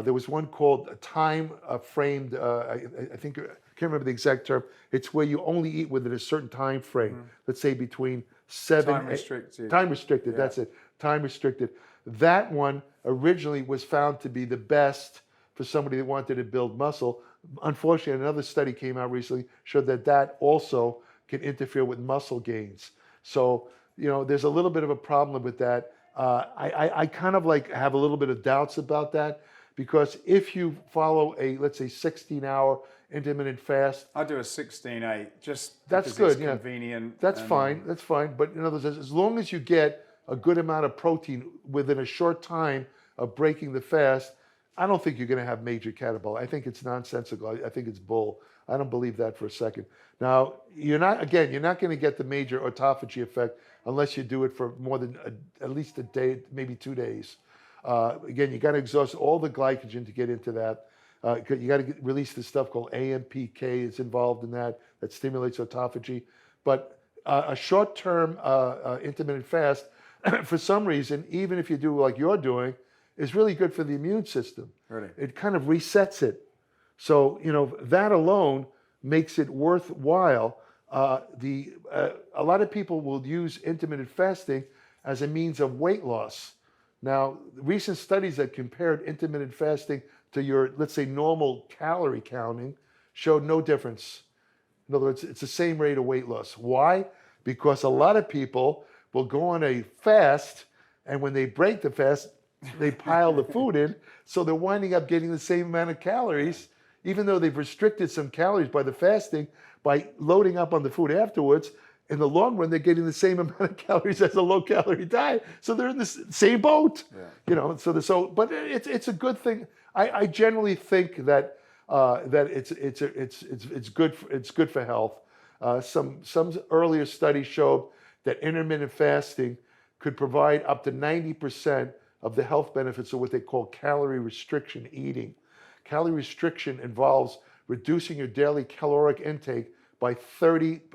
A: There was one called time-framed, I think, I can't remember the exact term. It's where you only eat within a certain time frame. Let's say between 7...
B: Time restricted.
A: Time restricted, that's it. Time restricted. That one originally was found to be the best for somebody that wanted to build muscle. Unfortunately, another study came out recently, showed that also can interfere with muscle gains. So, there's a little bit of a problem with that. I kind of have a little bit of doubts about that, because if you follow let's say 16-hour intermittent fast.
B: I do a 16-8, just
A: that's
B: because
A: good,
B: it's convenient.
A: That's fine. But in other words, as long as you get a good amount of protein within a short time of breaking the fast, I don't think you're going to have major catabolic. I think it's nonsensical. I think it's bull. I don't believe that for a second. Now, you're not going to get the major autophagy effect unless you do it for more than at least a day, maybe 2 days. Again, you got to exhaust all the glycogen to get into that. You got to release this stuff called AMPK. It's involved in that stimulates autophagy. But a short-term intermittent fast, for some reason, even if you do like you're doing, is really good for the immune system.
B: Really?
A: It kind of resets it. So, that alone makes it worthwhile. A lot of people will use intermittent fasting as a means of weight loss. Now, recent studies that compared intermittent fasting to your, let's say, normal calorie counting showed no difference. In other words, it's the same rate of weight loss. Why? Because a lot of people will go on a fast, and when they break the fast, they pile the food in, so they're winding up getting the same amount of calories, even though they've restricted some calories by the fasting, by loading up on the food afterwards. In the long run, they're getting the same amount of calories as a low-calorie diet, so they're in the same boat. Yeah. But it's a good thing. I generally think that it's good for health. Some earlier studies showed that intermittent fasting could provide up to 90% of the health benefits of what they call calorie restriction eating. Calorie restriction involves reducing your daily caloric intake by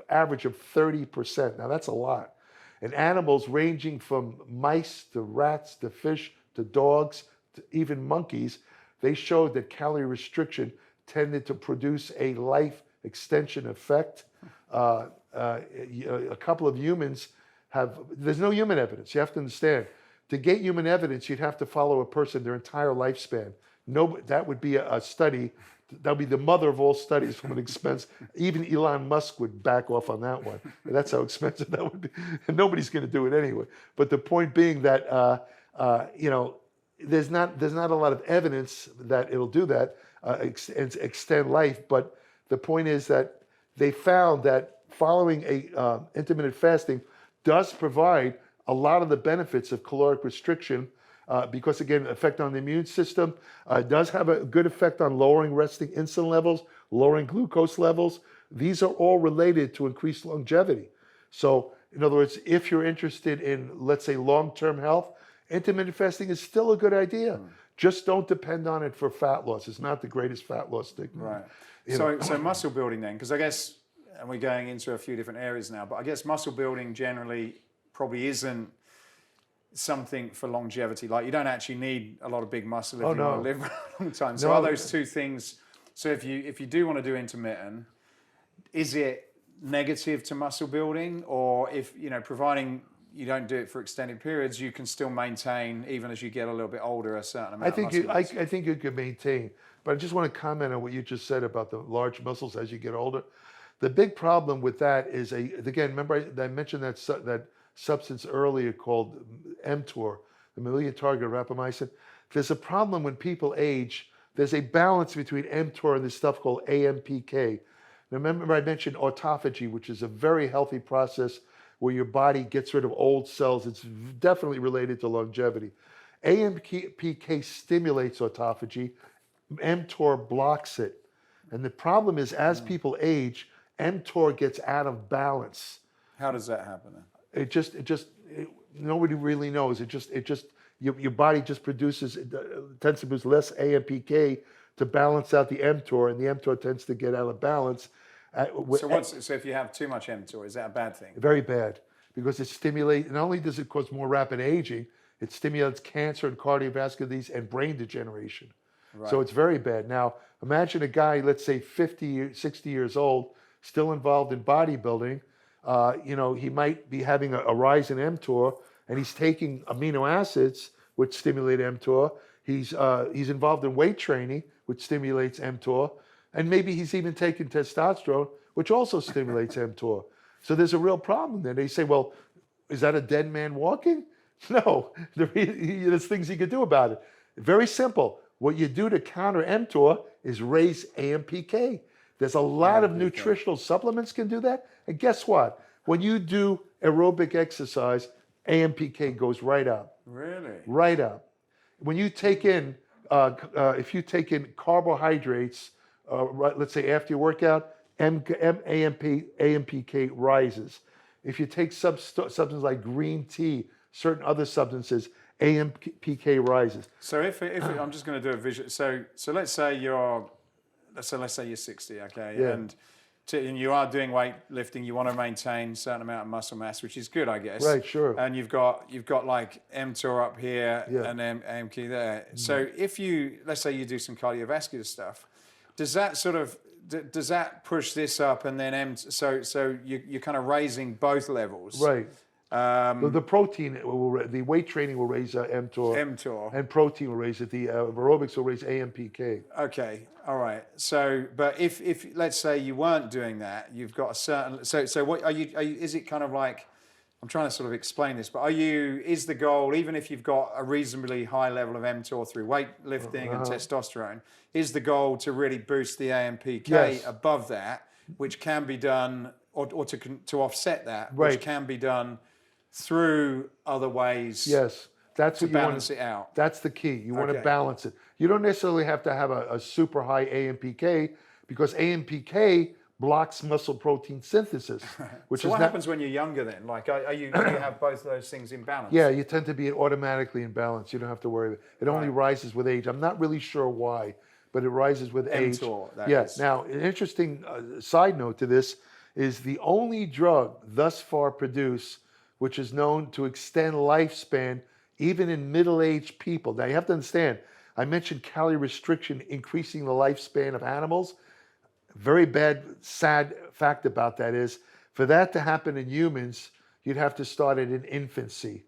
A: average of 30%. Now that's a lot. In animals ranging from mice to rats to fish to dogs to even monkeys, they showed that calorie restriction tended to produce a life extension effect. A couple of humans there's no human evidence. You have to understand, to get human evidence, you'd have to follow a person their entire lifespan. That would be a study. That would be the mother of all studies from an expense. Even Elon Musk would back off on that one. That's how expensive that would be. And nobody's going to do it anyway. But the point being that, there's not a lot of evidence that it'll do that, extend life. But the point is that they found that following intermittent fasting does provide a lot of the benefits of caloric restriction, because again, effect on the immune system, does have a good effect on lowering resting insulin levels, lowering glucose levels. These are all related to increased longevity. So in other words, if you're interested in, let's say, long-term health, intermittent fasting is still a good idea. Just don't depend on it for fat loss. It's not the greatest fat loss technique.
B: Right. So muscle building then, because I guess, and we're going into a few different areas now, but I guess muscle building generally probably isn't something for longevity. Like, you don't actually need a lot of big muscle if you want to live for a long time. So are those two things, so if you do want to do intermittent, is it negative to muscle building? Or if, providing you don't do it for extended periods, you can still maintain, even as you get a little bit older, a certain amount of muscle mass?
A: I think you can maintain. But I just want to comment on what you just said about the large muscles as you get older. The big problem with that is, again, remember I mentioned that substance earlier called MTOR, the mammalian target of rapamycin. There's a problem when people age. There's a balance between MTOR and this stuff called AMPK. Now, remember I mentioned autophagy, which is a very healthy process where your body gets rid of old cells. It's definitely related to longevity. AMPK stimulates autophagy. mTOR blocks it. And the problem is, as people age, mTOR gets out of balance.
B: How does that happen then?
A: Nobody really knows. Your body just tends to produce less AMPK to balance out the mTOR, and the mTOR tends to get out of balance.
B: So if you have too much mTOR, is that a bad thing?
A: Very bad, because it stimulates, not only does it cause more rapid aging, it stimulates cancer and cardiovascular disease and brain degeneration. Right. So it's very bad. Now, imagine a guy, let's say 50, 60 years old, still involved in bodybuilding. He might be having a rise in mTOR, and he's taking amino acids, which stimulate mTOR. He's involved in weight training, which stimulates mTOR. And maybe he's even taking testosterone, which also stimulates mTOR. So there's a real problem there. They say, well, is that a dead man walking? No, there's things you could do about it. Very simple. What you do to counter mTOR is raise AMPK. There's a lot of nutritional supplements can do that. And guess what? When you do aerobic exercise, AMPK goes right up. Really? Right up. When you take in, if you take in carbohydrates, let's say after your workout, AMPK rises. If you take substances like green tea, certain other substances, AMPK rises.
C: So if I'm just going to do a visual. So let's say you're 60, okay,
A: Yeah.
C: and you are doing weightlifting. You want to maintain a certain amount of muscle mass, which is good, I guess.
A: Right, sure.
C: And you've got like MTOR up here and then AMPK there. So if let's say you do some cardiovascular stuff, does that push this up and then so you're kind of raising both levels,
A: Right. The protein, the weight training will raise MTOR, and protein will raise it. The aerobics will raise AMPK.
C: Okay, all right. So, but if let's say you weren't doing that, you've got a certain. So what are you? Is it kind of like? I'm trying to sort of explain this, but is the goal, even if you've got a reasonably high level of mTOR through weightlifting and testosterone, is the goal to really boost the AMPK above that, which can be done, or to offset that, which can be done through other ways?
A: Yes, that's
C: to
A: what you
C: balance
A: want.
C: It out.
A: That's the key. You want to balance it. You don't necessarily have to have a super high AMPK, because AMPK blocks muscle protein synthesis. Which
C: so
A: is
C: what happens when you're younger then? Like, do you have both of those things in balance?
A: Yeah, you tend to be automatically in balance. You don't have to worry. It only rises with age. I'm not really sure why, but it rises with age.
C: Yes.
A: Now, an interesting side note to this is the only drug thus far produced which is known to extend lifespan even in middle-aged people. Now, you have to understand, I mentioned calorie restriction increasing the lifespan of animals. Very bad, sad fact about that is, for that to happen in humans, you'd have to start it in infancy.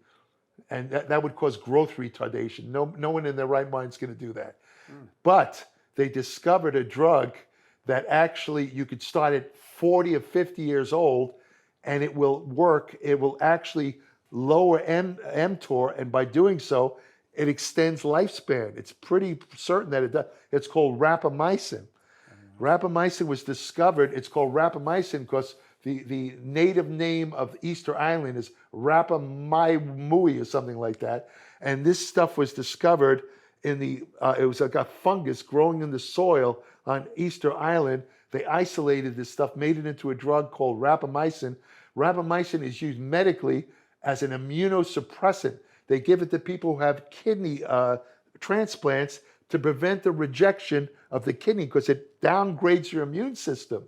A: And that would cause growth retardation. No one in their right mind is going to do that. But they discovered a drug that actually you could start at 40 or 50 years old, and it will work. It will actually lower mTOR, and by doing so, it extends lifespan. It's pretty certain that it does. It's called rapamycin. Rapamycin was discovered. It's called rapamycin because the native name of Easter Island is Rapamycin or something like that. And this stuff was discovered in it was like a fungus growing in the soil on Easter Island. They isolated this stuff, made it into a drug called rapamycin. Rapamycin is used medically as an immunosuppressant. They give it to people who have kidney transplants to prevent the rejection of the kidney because it downgrades your immune system.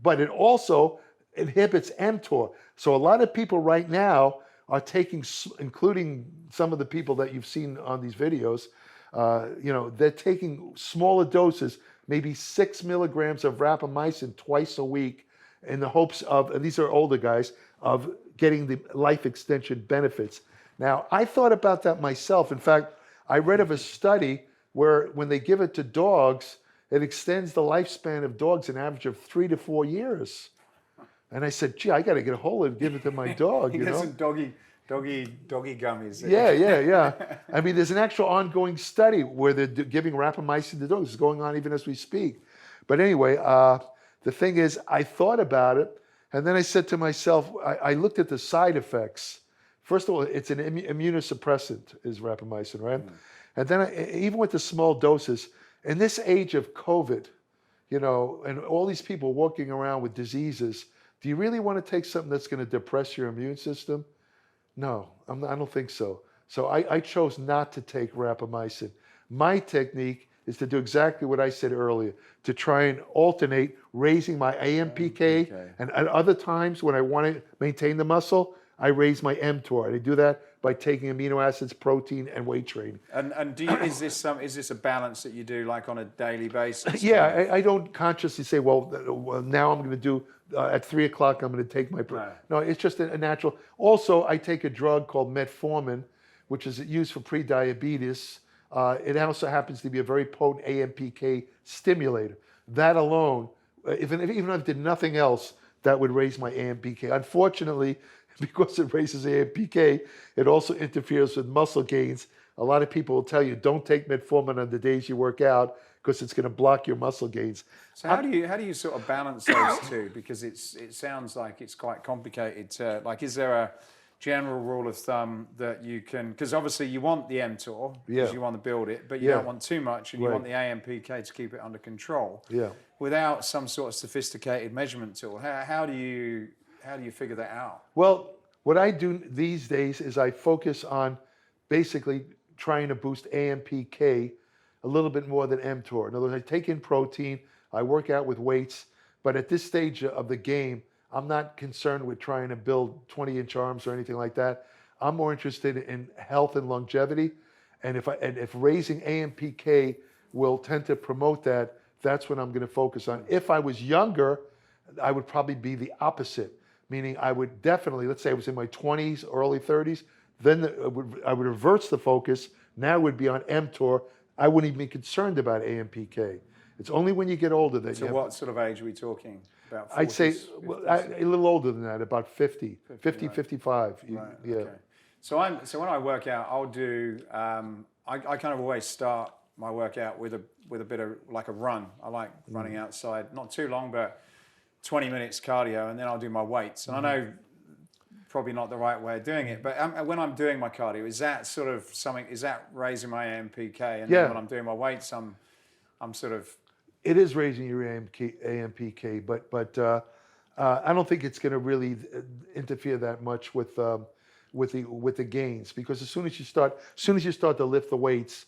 A: But it also inhibits mTOR. So a lot of people right now are taking, including some of the people that you've seen on these videos, they're taking smaller doses, maybe 6 milligrams of rapamycin twice a week in the hopes of, and these are older guys, of getting the life extension benefits. Now, I thought about that myself. In fact, I read of a study where when they give it to dogs, it extends the lifespan of dogs an average of 3 to 4 years. And I said, gee, I got to get a hold of it and give it to my dog.
C: He gets some doggy gummies.
A: Yeah. I mean, there's an actual ongoing study where they're giving rapamycin to dogs. It's going on even as we speak. But anyway, the thing is, I thought about it, and then I said to myself, I looked at the side effects. First of all, it's an immunosuppressant, is rapamycin, right? And then even with the small doses, in this age of COVID, and all these people walking around with diseases, do you really want to take something that's going to depress your immune system? No, I don't think so. So I chose not to take rapamycin. My technique is to do exactly what I said earlier, to try and alternate raising my AMPK, and at other times when I want to maintain the muscle, I raise my mTOR. And I do that by taking amino acids, protein, and weight training.
C: And is this a balance that you do like on a daily basis?
A: Yeah, I don't consciously say, well, now I'm going to do at 3 o'clock I'm going to take my. No, it's just a natural. Also, I take a drug called metformin, which is used for pre-diabetes. It also happens to be a very potent AMPK stimulator. That alone, even if I did nothing else, that would raise my AMPK. Unfortunately, because it raises AMPK, it also interferes with muscle gains. A lot of people will tell you, don't take metformin on the days you work out because it's going to block your muscle gains.
C: So how do you sort of balance those two? Because it sounds like it's quite complicated. Is there a general rule of thumb that you can, because obviously you want the mTOR because you want to build it, but you don't want too much, and you want the AMPK to keep it under control. Yeah. Without some sort of sophisticated measurement tool, how do you figure that out?
A: Well, what I do these days is I focus on basically trying to boost AMPK a little bit more than mTOR. In other words, I take in protein, I work out with weights, but at this stage of the game, I'm not concerned with trying to build 20-inch arms or anything like that. I'm more interested in health and longevity, and if raising AMPK will tend to promote that, that's what I'm going to focus on. If I was younger, I would probably be the opposite, meaning I would definitely, let's say I was in my 20s, early 30s, then I would reverse the focus. Now it would be on mTOR. I wouldn't even be concerned about AMPK. It's only when you get older that
C: So what sort of age are we talking? About 40s,
A: I'd say
C: 50s?
A: a little older than that, about 50,
C: right.
A: 55.
C: Right,
A: Yeah.
C: okay. So when I work out, I'll do. I kind of always start my workout with a bit of like a run. I like running outside, not too long, but 20 minutes cardio, and then I'll do my weights. And I know probably not the right way of doing it, but when I'm doing my cardio, is that sort of something? Is that raising my AMPK? And then when I'm doing my weights, I'm sort of.
A: It is raising your AMPK, but I don't think it's going to really interfere that much with the gains, because as soon as you start to lift the weights,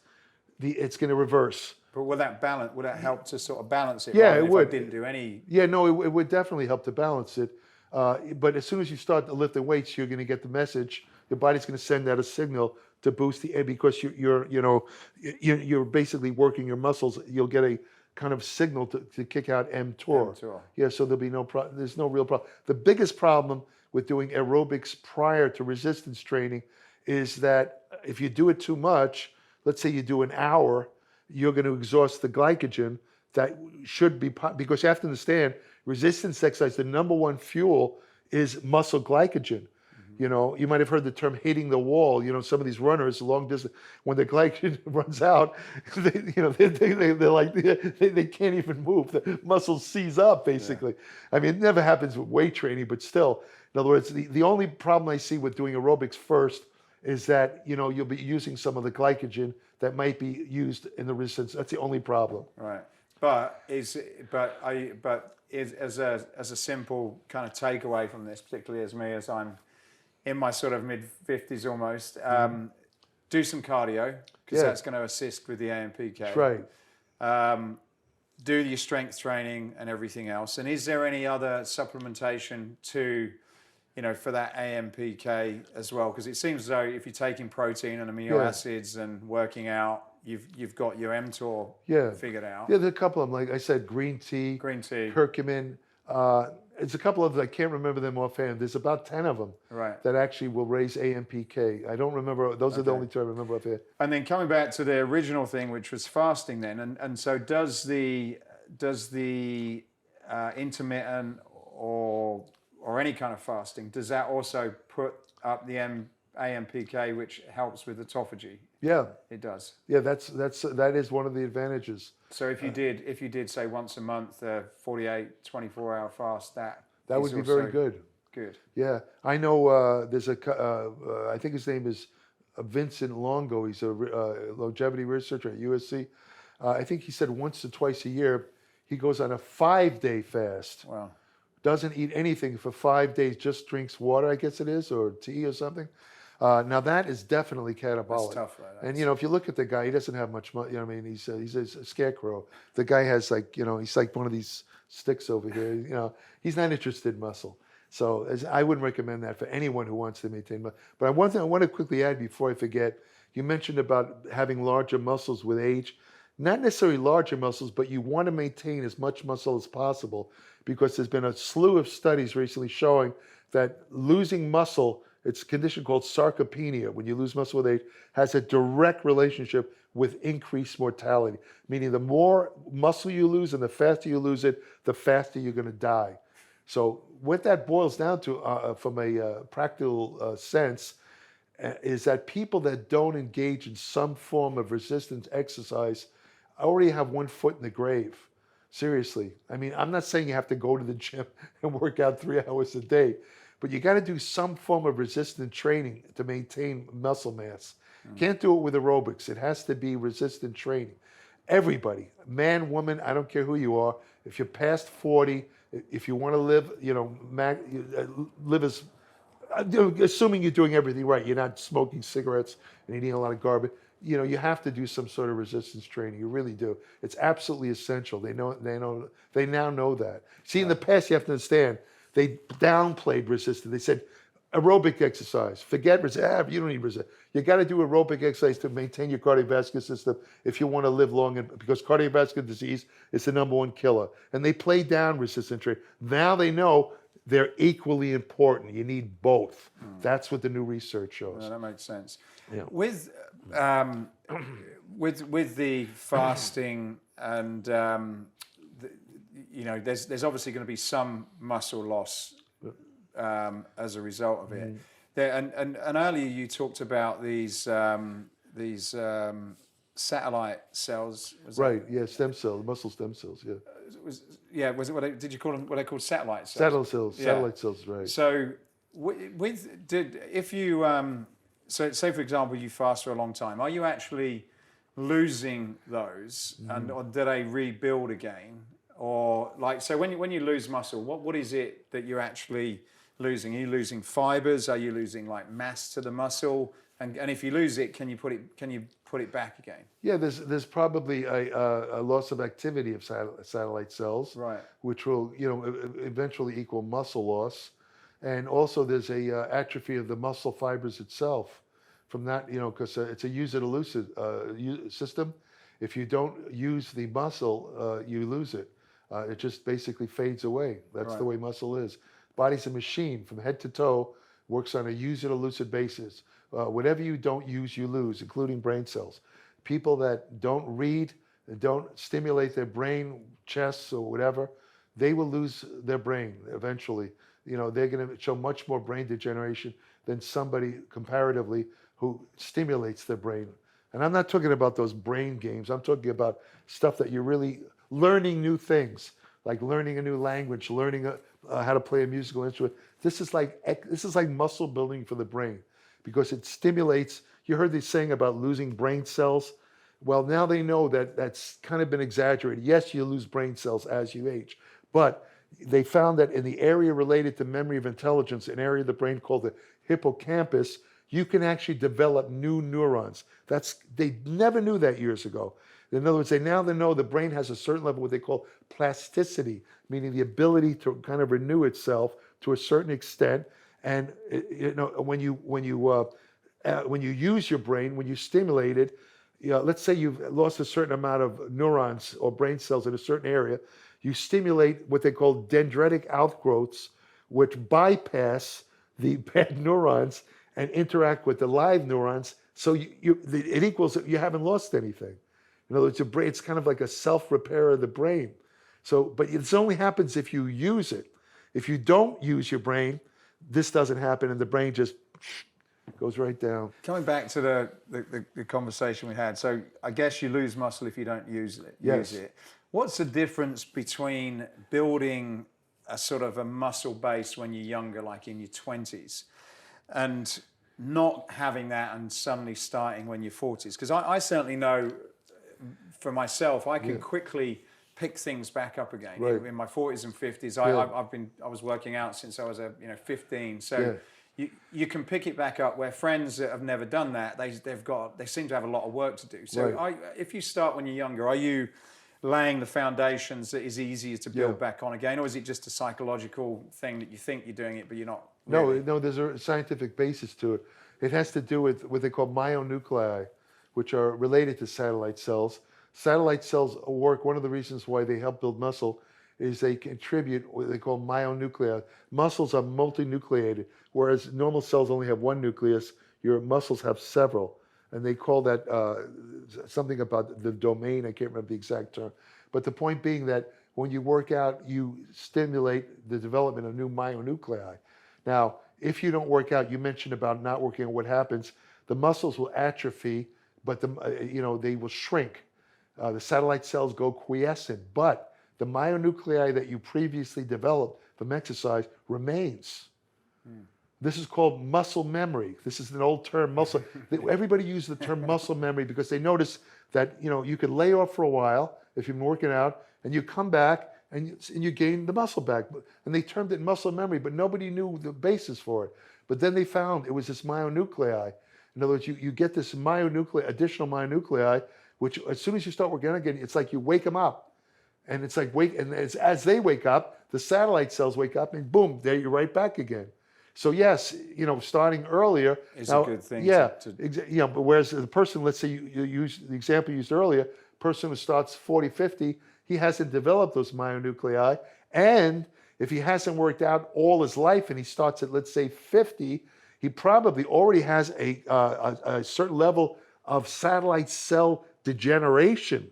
A: it's going to reverse.
C: But will that help to sort of balance it?
A: Yeah, it would.
C: If I didn't do any.
A: Yeah, no, it would definitely help to balance it. But as soon as you start to lift the weights, you're going to get the message. Your body's going to send out a signal to boost the because you're basically working your muscles. You'll get a kind of signal to kick out mTOR. Yeah, so there's no real problem. The biggest problem with doing aerobics prior to resistance training is that if you do it too much, let's say you do an hour, you're going to exhaust the glycogen that should be, because you have to understand, resistance exercise, the number one fuel is muscle glycogen. You know, you might have heard the term hitting the wall. You know, some of these runners, long distance, when the glycogen runs out, they're like, they can't even move. The muscles seize up, basically. Yeah. I mean, it never happens with weight training, but still. In other words, the only problem I see with doing aerobics first is that, you'll be using some of the glycogen that might be used in the resistance. That's the only problem.
C: Right. But as a simple kind of takeaway from this, particularly as me, as I'm in my sort of mid-50s almost, do some cardio, because that's going to assist with the AMPK.
A: That's right.
C: Do your strength training and everything else. And is there any other supplementation to, for that AMPK as well? Because it seems as though if you're taking protein and amino acids and working out, you've got your mTOR figured out.
A: Yeah, there's a couple of them. Like I said, green tea, curcumin. It's a couple of them. I can't remember them offhand. There's about 10 of them that actually will raise AMPK. I don't remember. Those are the only two I remember offhand.
C: And then coming back to the original thing, which was fasting then. And so does the intermittent or any kind of fasting, does that also put up the AMPK, which helps with autophagy?
A: Yeah,
C: it does.
A: Yeah, that is one of the advantages.
C: So if you did say once a month, 48, 24-hour fast, that
A: would be very good.
C: Good.
A: Yeah, I know. There's I think his name is Vincent Longo. He's a longevity researcher at USC. I think he said once or twice a year he goes on a 5-day fast.
C: Wow.
A: Doesn't eat anything for 5 days, just drinks water, I guess it is, or tea or something. Now that is definitely catabolic.
C: That's tough, right?
A: And if you look at the guy, he doesn't have much money. I mean, he's a scarecrow. The guy has he's like one of these sticks over here. He's not interested in muscle. So I wouldn't recommend that for anyone who wants to maintain muscle. But one thing I want to quickly add before I forget, you mentioned about having larger muscles with age. Not necessarily larger muscles, but you want to maintain as much muscle as possible, because there's been a slew of studies recently showing that losing muscle, it's a condition called sarcopenia, when you lose muscle with age, has a direct relationship with increased mortality. Meaning the more muscle you lose and the faster you lose it, the faster you're going to die. So what that boils down to from a practical sense is that people that don't engage in some form of resistance exercise already have one foot in the grave. Seriously. I mean, I'm not saying you have to go to the gym and work out 3 hours a day, but you got to do some form of resistant training to maintain muscle mass. Can't do it with aerobics. It has to be resistant training. Everybody, man, woman, I don't care who you are. If you're past 40, if you want to live, live assuming you're doing everything right, you're not smoking cigarettes and eating a lot of garbage. You have to do some sort of resistance training. You really do. It's absolutely essential. They now know that. See, in the past, you have to understand, they downplayed resistance. They said, aerobic exercise. Forget resistance. You don't need resistance. You got to do aerobic exercise to maintain your cardiovascular system if you want to live long, because cardiovascular disease is the #1 killer. And they play down resistance training. Now they know they're equally important. You need both. That's what the new research shows.
C: No, that makes sense.
A: Yeah.
C: With the fasting and there's obviously going to be some muscle loss as a result of it. And earlier you talked about these satellite cells.
A: Right. Yeah. Stem cells, muscle stem cells. Yeah.
C: Was it did you call them? What they called satellite cells?
A: Satellite cells.
C: Yeah.
A: Satellite cells. Right.
C: So if you so say for example you fast for a long time, are you actually losing those, or do they rebuild again? Or so when you lose muscle, what is it that you're actually losing? Are you losing fibers? Are you losing like mass to the muscle? And if you lose it, can you put it back again?
A: Yeah, there's probably a loss of activity of satellite cells,
C: right,
A: which will eventually equal muscle loss, and also there's a atrophy of the muscle fibers itself. From that, because it's a use it or lose it system. If you don't use the muscle, you lose it. It just basically fades away. That's the way muscle is. Body's a machine from head to toe, works on a use it or lose it basis. Whatever you don't use, you lose, including brain cells. People that don't read, don't stimulate their brain, chests or whatever, they will lose their brain eventually. They're going to show much more brain degeneration than somebody comparatively who stimulates their brain. And I'm not talking about those brain games. I'm talking about stuff that you're really learning new things, like learning a new language, learning how to play a musical instrument. This is like muscle building for the brain, because it stimulates. You heard this saying about losing brain cells. Well, now they know that that's kind of been exaggerated. Yes, you lose brain cells as you age, but they found that in the area related to memory of intelligence, an area of the brain called the hippocampus, you can actually develop new neurons. They never knew that years ago. In other words, they know the brain has a certain level, what they call plasticity, meaning the ability to kind of renew itself to a certain extent. And when you use your brain, when you stimulate it, let's say you've lost a certain amount of neurons or brain cells in a certain area, you stimulate what they call dendritic outgrowths, which bypass the bad neurons and interact with the live neurons. So it equals you haven't lost anything. In other words, it's kind of like a self-repair of the brain. But it only happens if you use it. If you don't use your brain, this doesn't happen, and the brain just goes right down.
C: Coming back to the conversation we had, so I guess you lose muscle if you don't use it.
A: Yes.
C: Use it. What's the difference between building a sort of a muscle base when you're younger, like in your 20s, and not having that and suddenly starting when you're 40s? Because I certainly know for myself, I can quickly pick things back up again.
A: Right.
C: In my 40s and 50s, I was working out since I was 15. So you can pick it back up. Where friends that have never done that, they seem to have a lot of work to do. So if you start when you're younger, are you laying the foundations that is easier to build back on again, or is it just a psychological thing that you think you're doing it but you're not really?
A: No, there's a scientific basis to it. It has to do with what they call myonuclei, which are related to satellite cells. Satellite cells work. One of the reasons why they help build muscle is they contribute what they call myonuclei. Muscles are multinucleated, whereas normal cells only have one nucleus. Your muscles have several. And they call that something about the domain. I can't remember the exact term. But the point being that when you work out, you stimulate the development of new myonuclei. Now, if you don't work out, you mentioned about not working out, what happens? The muscles will atrophy, but they will shrink. The satellite cells go quiescent, but the myonuclei that you previously developed from exercise remains. This is called muscle memory. This is an old term, muscle. Everybody uses the term muscle memory because they notice that you could lay off for a while if you've been working out, and you come back and you gain the muscle back. And they termed it muscle memory, but nobody knew the basis for it. But then they found it was this myonuclei. In other words, you get this additional myonuclei, which as soon as you start working out again, it's like you wake them up. And it's like as they wake up, the satellite cells wake up, and boom, there you're right back again. So yes, starting earlier
C: is a good thing.
A: But whereas the person, let's say you use the example you used earlier, person who starts 40, 50, he hasn't developed those myonuclei, and if he hasn't worked out all his life and he starts at, let's say, 50, he probably already has a certain level of satellite cell degeneration,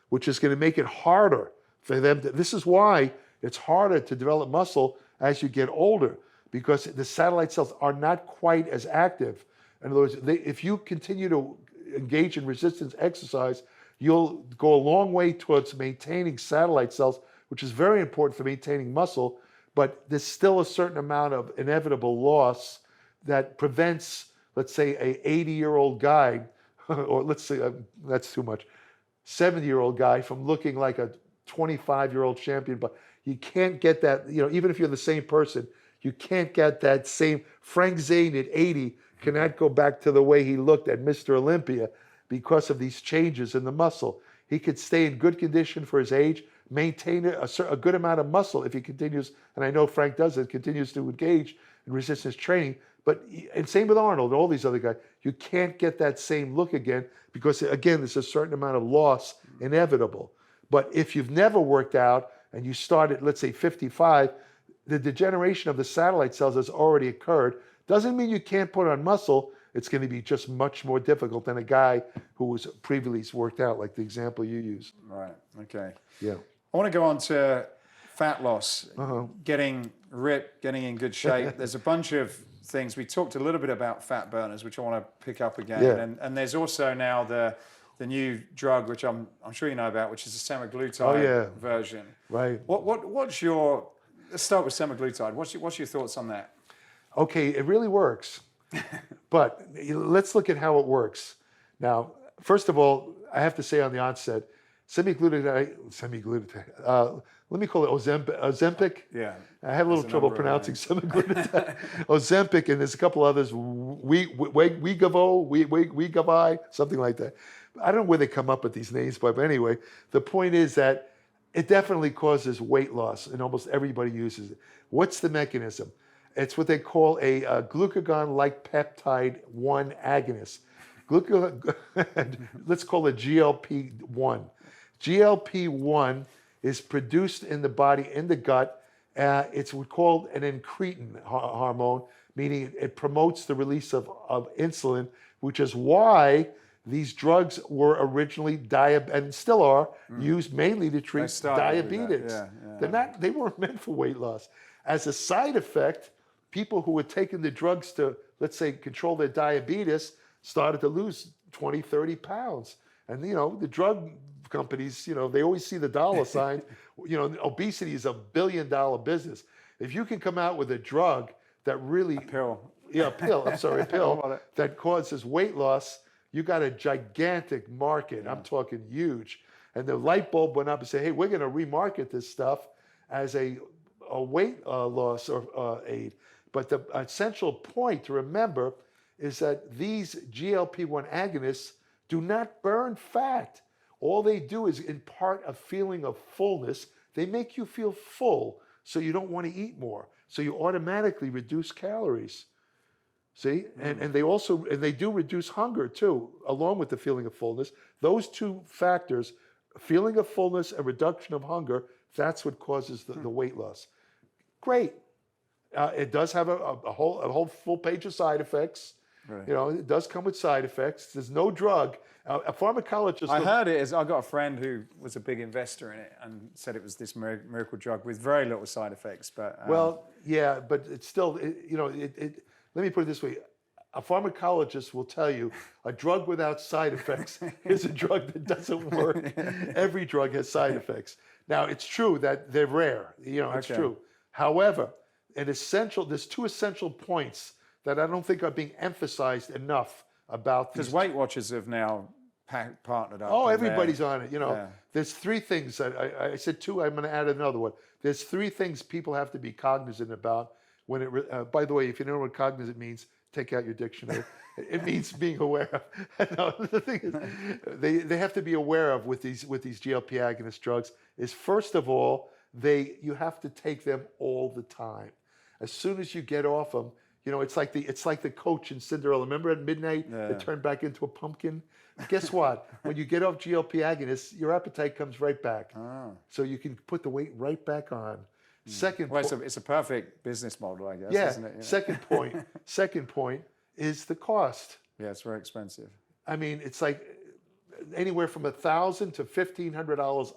A: which is going to make it harder for them. This is why it's harder to develop muscle as you get older, because the satellite cells are not quite as active. In other words, if you continue to engage in resistance exercise, you'll go a long way towards maintaining satellite cells, which is very important for maintaining muscle, but there's still a certain amount of inevitable loss that prevents, let's say, a 80-year-old guy, or let's say, that's too much, 70-year-old guy from looking like a 25-year-old champion. But you can't get that, even if you're the same person, you can't get that same. Frank Zane at 80 cannot go back to the way he looked at Mr. Olympia because of these changes in the muscle. He could stay in good condition for his age, maintain a good amount of muscle if he continues, and I know Frank does it, continues to engage in resistance training. And same with Arnold and all these other guys. You can't get that same look again because, again, there's a certain amount of loss inevitable. But if you've never worked out and you start at, let's say, 55, the degeneration of the satellite cells has already occurred. Doesn't mean you can't put on muscle. It's going to be just much more difficult than a guy who was previously worked out, like the example you used.
C: Right. Okay.
A: Yeah.
C: I want to go on to fat loss, getting ripped, getting in good shape. There's a bunch of things. We talked a little bit about fat burners, which I want to pick up again.
A: Yeah.
C: And there's also now the new drug, which I'm sure you know about, which is the semaglutide version.
A: Right.
C: What's your... Let's start with semaglutide. What's your thoughts on that?
A: Okay, it really works. But let's look at how it works. Now, first of all, I have to say on the onset, semaglutide, let me call it Ozempic.
C: Yeah.
A: I have a little trouble pronouncing semaglutide. Ozempic, and there's a couple others, Wegovy, something like that. I don't know where they come up with these names, but anyway, the point is that it definitely causes weight loss, and almost everybody uses it. What's the mechanism? It's what they call a glucagon-like peptide 1 agonist. Let's call it GLP-1. GLP-1 is produced in the body, in the gut. It's called an incretin hormone, meaning it promotes the release of insulin, which is why these drugs were originally and still are used mainly to treat diabetes. They weren't meant for weight loss. As a side effect, people who were taking the drugs to, let's say, control their diabetes started to lose 20, 30 pounds. And, the drug companies, they always see the dollar sign. Obesity is $1 billion business. If you can come out with a drug that really...
C: A pill.
A: Yeah, a pill that causes weight loss, you got a gigantic market. I'm talking huge. And the light bulb went up and said, hey, we're going to remarket this stuff as a weight loss or aid. But the essential point to remember is that these GLP-1 agonists do not burn fat. All they do is impart a feeling of fullness. They make you feel full, so you don't want to eat more. So you automatically reduce calories. See, and they do reduce hunger too, along with the feeling of fullness. Those two factors, feeling of fullness and reduction of hunger, that's what causes the weight loss. Great. It does have a whole full page of side effects. Right. It does come with side effects. There's no drug. A pharmacologist.
C: I heard it. I got a friend who was a big investor in it and said it was this miracle drug with very little side effects. But
A: well, yeah, but it's still, let me put it this way. A pharmacologist will tell you a drug without side effects is a drug that doesn't work. Every drug has side effects. Now, it's true that they're rare. It's true. However, there's two essential points that I don't think are being emphasized enough about these.
C: Because Weight Watchers have now partnered up.
A: Oh, everybody's on it. There's three things. I said two. I'm going to add another one. There's three things people have to be cognizant about when it. By the way, if you don't know what cognizant means, take out your dictionary. It means being aware of. No, the thing is, they have to be aware of with these GLP agonist drugs is, first of all, you have to take them all the time. As soon as you get off them, it's like the coach in Cinderella. Remember at midnight, it turned back into a pumpkin. Guess what? When you get off GLP agonists, your appetite comes right back. So you can put the weight right back on.
C: It's a perfect business model, I guess, isn't it?
A: Second point is the cost.
C: Yeah, it's very expensive.
A: I mean, it's like anywhere from $1,000 to $1,500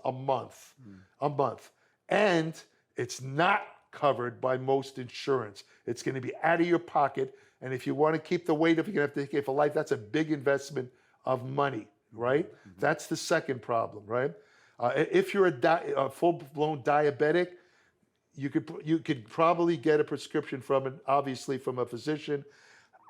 A: a month, and it's not covered by most insurance. It's going to be out of your pocket, and if you want to keep the weight, if you're going to have to take it for life, that's a big investment of money, right? That's the second problem, right? If you're a full-blown diabetic, you could probably get a prescription obviously from a physician.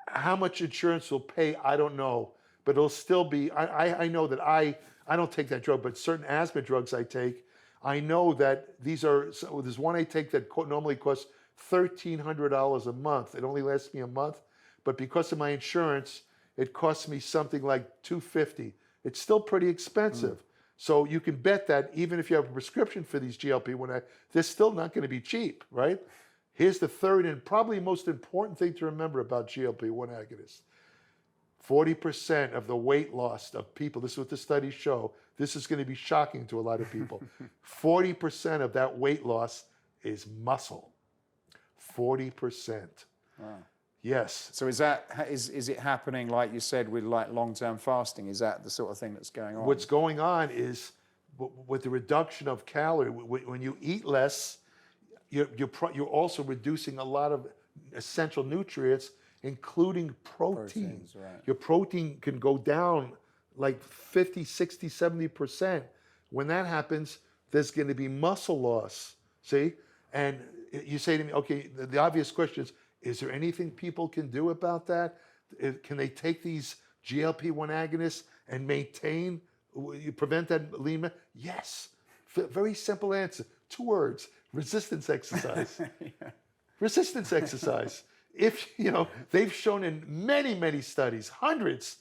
A: How much insurance will pay, I don't know, but it'll still be. I know that I don't take that drug, but certain asthma drugs I take, I know that there's one I take that normally costs $1,300 a month. It only lasts me a month, but because of my insurance, it costs me something like $250. It's still pretty expensive. So you can bet that even if you have a prescription for these GLP-1, they're still not going to be cheap, right? Here's the third and probably most important thing to remember about GLP-1 agonists. 40% of the weight loss of people, this is what the studies show, this is going to be shocking to a lot of people. 40% of that weight loss is muscle. 40%.
C: Wow.
A: Yes.
C: So is it happening, like you said, with like long-term fasting? Is that the sort of thing that's going on?
A: What's going on is with the reduction of calorie, when you eat less, you're also reducing a lot of essential nutrients, including protein.
C: Right.
A: Your protein can go down like 50, 60, 70%. When that happens, there's going to be muscle loss. See? And you say to me, okay, the obvious question is there anything people can do about that? Can they take these GLP-1 agonists and prevent that lean mass? Yes. Very simple answer. 2 words. Resistance exercise. Resistance exercise. They've shown in many, many studies, hundreds,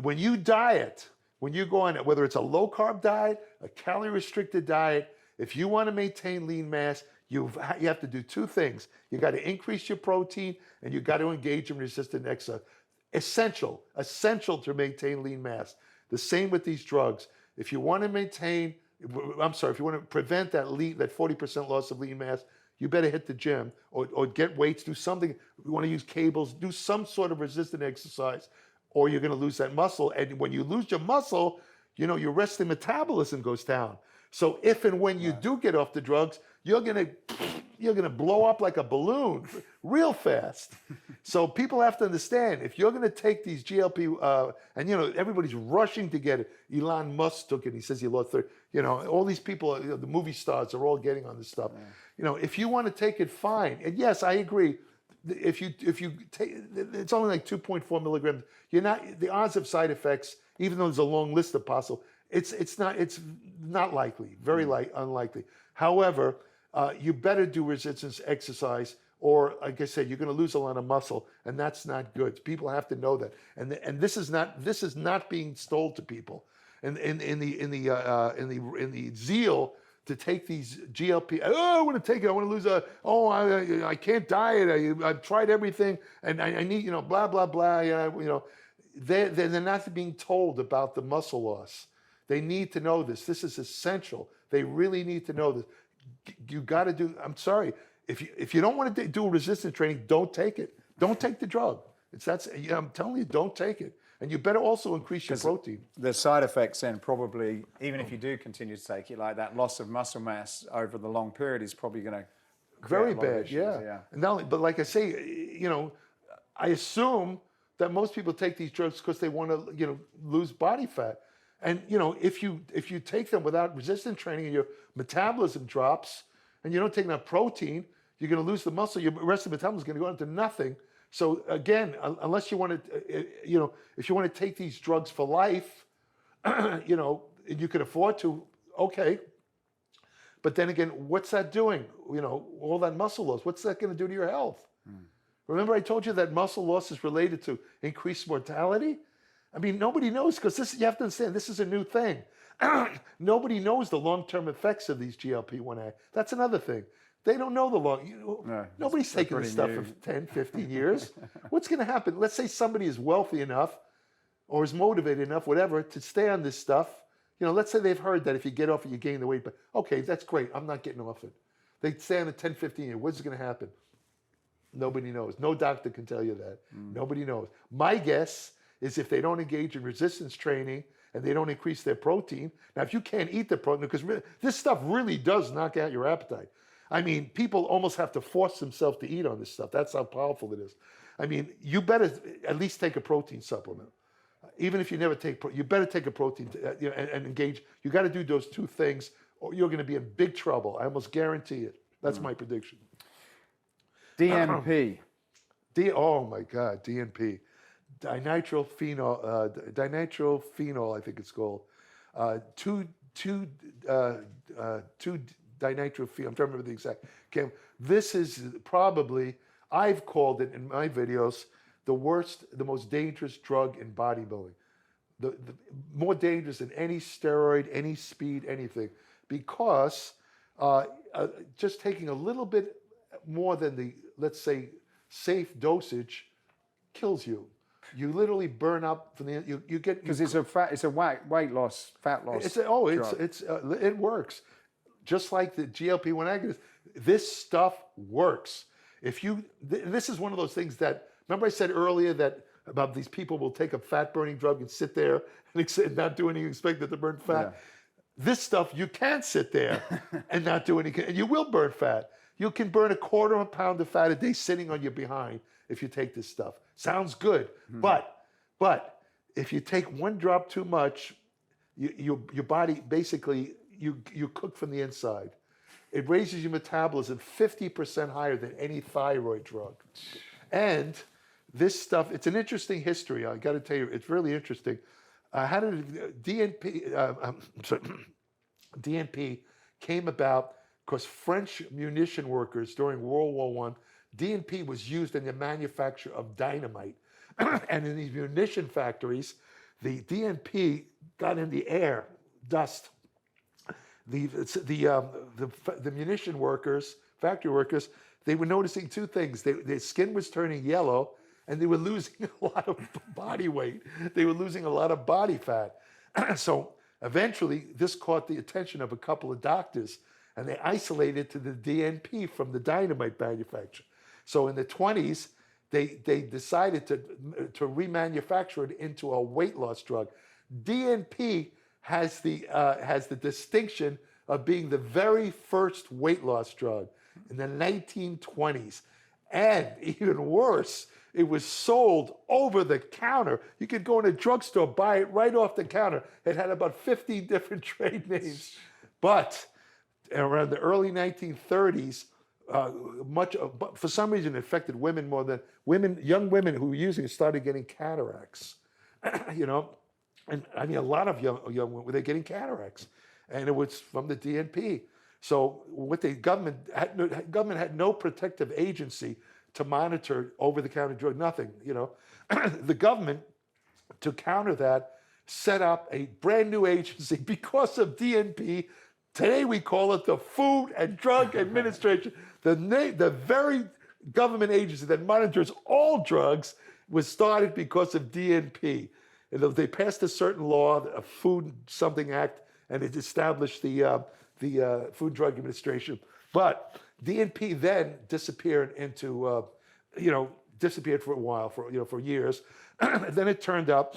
A: when you diet, when you go on, whether it's a low-carb diet, a calorie-restricted diet, if you want to maintain lean mass, you have to do 2 things. You got to increase your protein, and you got to engage in resistant exercise. Essential to maintain lean mass. The same with these drugs. If you want to if you want to prevent that 40% loss of lean mass, you better hit the gym or get weights, do something. You want to use cables, do some sort of resistant exercise, or you're going to lose that muscle. And when you lose your muscle, your resting metabolism goes down. So if and when you do get off the drugs, you're gonna blow up like a balloon real fast. So people have to understand, if you're gonna take these GLP, and everybody's rushing to get it. Elon Musk took it. He says he lost 30. All these people, the movie stars, are all getting on this stuff. If you want to take it, fine. And yes, I agree. If you take, it's only like 2.4 milligrams. The odds of side effects, even though there's a long list of possible, it's not likely, very unlikely. However, you better do resistance exercise, or like I said, you're going to lose a lot of muscle, and that's not good. People have to know that, and this is not being told to people. And in the zeal to take these GLP, I want to take it. I want to lose I can't diet. I've tried everything, and I need blah blah blah. They're not being told about the muscle loss. They need to know this. This is essential. They really need to know this. You got to do. I'm sorry. If you don't want to do resistance training, don't take it. Don't take the drug. I'm telling you, don't take it. And you better also increase your protein.
C: The side effects then probably, even if you do continue to take it, like that loss of muscle mass over the long period is probably going to
A: very bad. Yeah. And not only, but like I say, I assume that most people take these drugs because they want to, lose body fat. And if you take them without resistance training and your metabolism drops, and you don't take enough protein, you're going to lose the muscle. Your rest of the metabolism is going to go into nothing. So again, unless you want to, if you want to take these drugs for life, and you can afford to, okay. But then again, what's that doing? You know, all that muscle loss, what's that going to do to your health? Remember I told you that muscle loss is related to increased mortality? I mean, nobody knows, because this, you have to understand, this is a new thing. Nobody knows the long-term effects of these GLP-1A. That's another thing. They don't know the nobody's taking this stuff for 10, 15 years. What's going to happen? Let's say somebody is wealthy enough or is motivated enough, whatever, to stay on this stuff. You know, let's say they've heard that if you get off it, you gain the weight. But okay, that's great. I'm not getting off it. They stay on it 10, 15 years. What's going to happen? Nobody knows. No doctor can tell you that. Nobody knows. My guess is if they don't engage in resistance training and they don't increase their protein. Now, if you can't eat the protein, because this stuff really does knock out your appetite. I mean, people almost have to force themselves to eat on this stuff. That's how powerful it is. I mean, you better at least take a protein supplement. Even if you never take, you better take a protein and engage. You got to do those two things, or you're going to be in big trouble. I almost guarantee it. That's my prediction.
C: DNP.
A: Oh my God, DNP. Dinitrophenol, I think it's called. 2-dinitrophenol. I'm trying to remember the exact. Okay, this is probably, I've called it in my videos, the worst, the most dangerous drug in bodybuilding. The more dangerous than any steroid, any speed, anything, because just taking a little bit more than the, let's say, safe dosage kills you. You literally burn up from the, you get,
C: Because it's a weight loss, fat loss.
A: It works. Just like the GLP-1 agonist, this stuff works. If you, this is one of those things that, remember I said earlier that about these people will take a fat-burning drug and sit there and not do anything, expect it to burn fat. Yeah. This stuff, you can't sit there and not do anything, and you will burn fat. You can burn 1/4 pound of fat a day sitting on your behind if you take this stuff. Sounds good, but if you take one drop too much, your body basically, you cook from the inside. It raises your metabolism 50% higher than any thyroid drug. And this stuff, it's an interesting history. I got to tell you, it's really interesting. How did DNP came about because French munition workers during World War I, DNP was used in the manufacture of dynamite. And in these munition factories, the DNP got in the air, dust. The munition workers, factory workers, they were noticing two things. Their skin was turning yellow, and they were losing a lot of body weight. They were losing a lot of body fat. So eventually, this caught the attention of a couple of doctors, and they isolated to the DNP from the dynamite manufacturer. So in the 20s, they decided to remanufacture it into a weight loss drug. DNP has the distinction of being the very first weight loss drug in the 1920s. And even worse, it was sold over the counter. You could go in a drugstore, buy it right off the counter. It had about 50 different trade names. But around the early 1930s, for some reason it affected women more than young women who were using it started getting cataracts. You know, and I mean a lot of young women, they're getting cataracts, and it was from the DNP. So what the government had no protective agency to monitor over-the-counter drug, nothing. You know, the government, to counter that, set up a brand new agency because of DNP. Today we call it the Food and Drug Administration. The very government agency that monitors all drugs was started because of DNP. And they passed a certain law, a Food Something Act, and it established the Food and Drug Administration. But DNP then disappeared into, disappeared for a while, for years. Then it turned out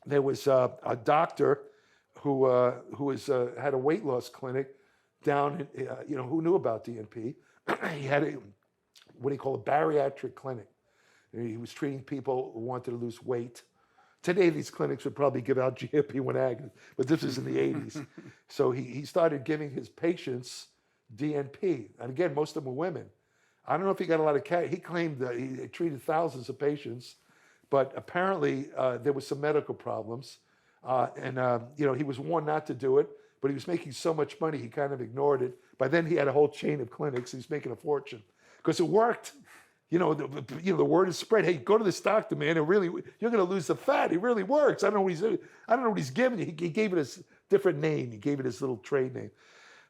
A: there was a doctor who had a weight loss clinic down in, who knew about DNP. He had what he called a bariatric clinic. He was treating people who wanted to lose weight. Today, these clinics would probably give out GLP-1 agonists, but this was in the 80s. So he started giving his patients DNP. And again, most of them were women. I don't know if he got a lot of cash. He claimed that he treated thousands of patients, but apparently there was some medical problems. He was warned not to do it, but he was making so much money, he kind of ignored it. By then he had a whole chain of clinics. He's making a fortune because it worked. The word is spread. Hey, go to this doctor, man. You're going to lose the fat. It really works. I don't know what he's giving you. He gave it a different name. He gave it his little trade name.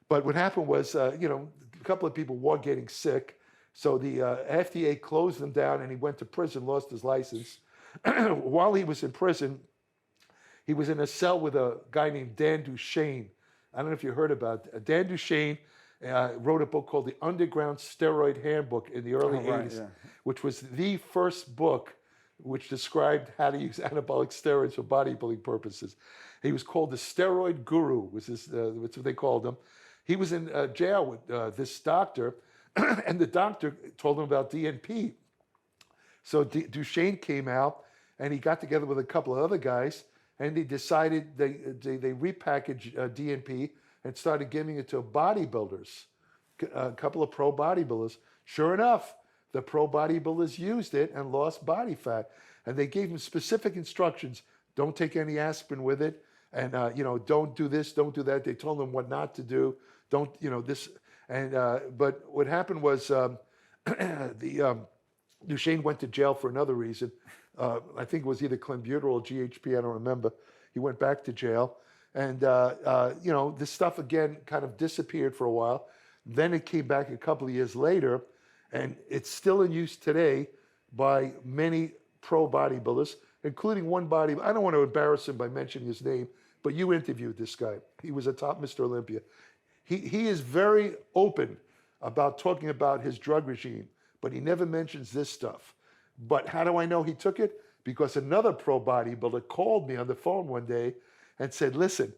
A: But what happened was, a couple of people were getting sick. So the FDA closed him down and he went to prison, lost his license. While he was in prison, he was in a cell with a guy named Dan Duchaine. I don't know if you heard about it. Dan Duchaine wrote a book called The Underground Steroid Handbook in the early 80s, which was the first book which described how to use anabolic steroids for bodybuilding purposes. He was called the steroid guru, was what they called him. He was in jail with this doctor, and the doctor told him about DNP. So Duchaine came out, and he got together with a couple of other guys, and they decided they repackaged DNP and started giving it to bodybuilders, a couple of pro bodybuilders. Sure enough, the pro bodybuilders used it and lost body fat. And they gave them specific instructions. Don't take any aspirin with it. And, don't do this, don't do that. They told them what not to do. Don't, this. And, but what happened was Duchaine went to jail for another reason. I think it was either clenbuterol or GHB, I don't remember. He went back to jail. And, this stuff, again, kind of disappeared for a while. Then it came back a couple of years later, and it's still in use today by many pro bodybuilders, including one bodybuilder. I don't want to embarrass him by mentioning his name, but you interviewed this guy. He was a top Mr. Olympia. He is very open about talking about his drug regime, but he never mentions this stuff. But how do I know he took it? Because another pro bodybuilder called me on the phone one day and said, listen,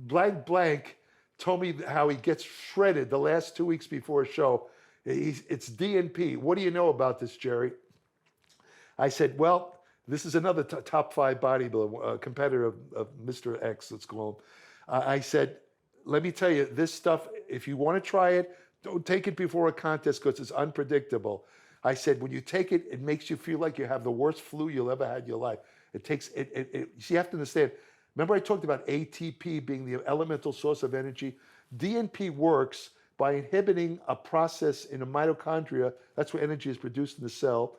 A: blank told me how he gets shredded the last 2 weeks before a show. It's DNP. What do you know about this, Jerry? I said, well, this is another top 5 bodybuilder, competitor of Mr. X, let's call him. I said, let me tell you, this stuff, if you want to try it, don't take it before a contest because it's unpredictable. I said, when you take it, it makes you feel like you have the worst flu you'll ever had in your life. You have to understand. Remember I talked about ATP being the elemental source of energy? DNP works by inhibiting a process in the mitochondria. That's where energy is produced in the cell.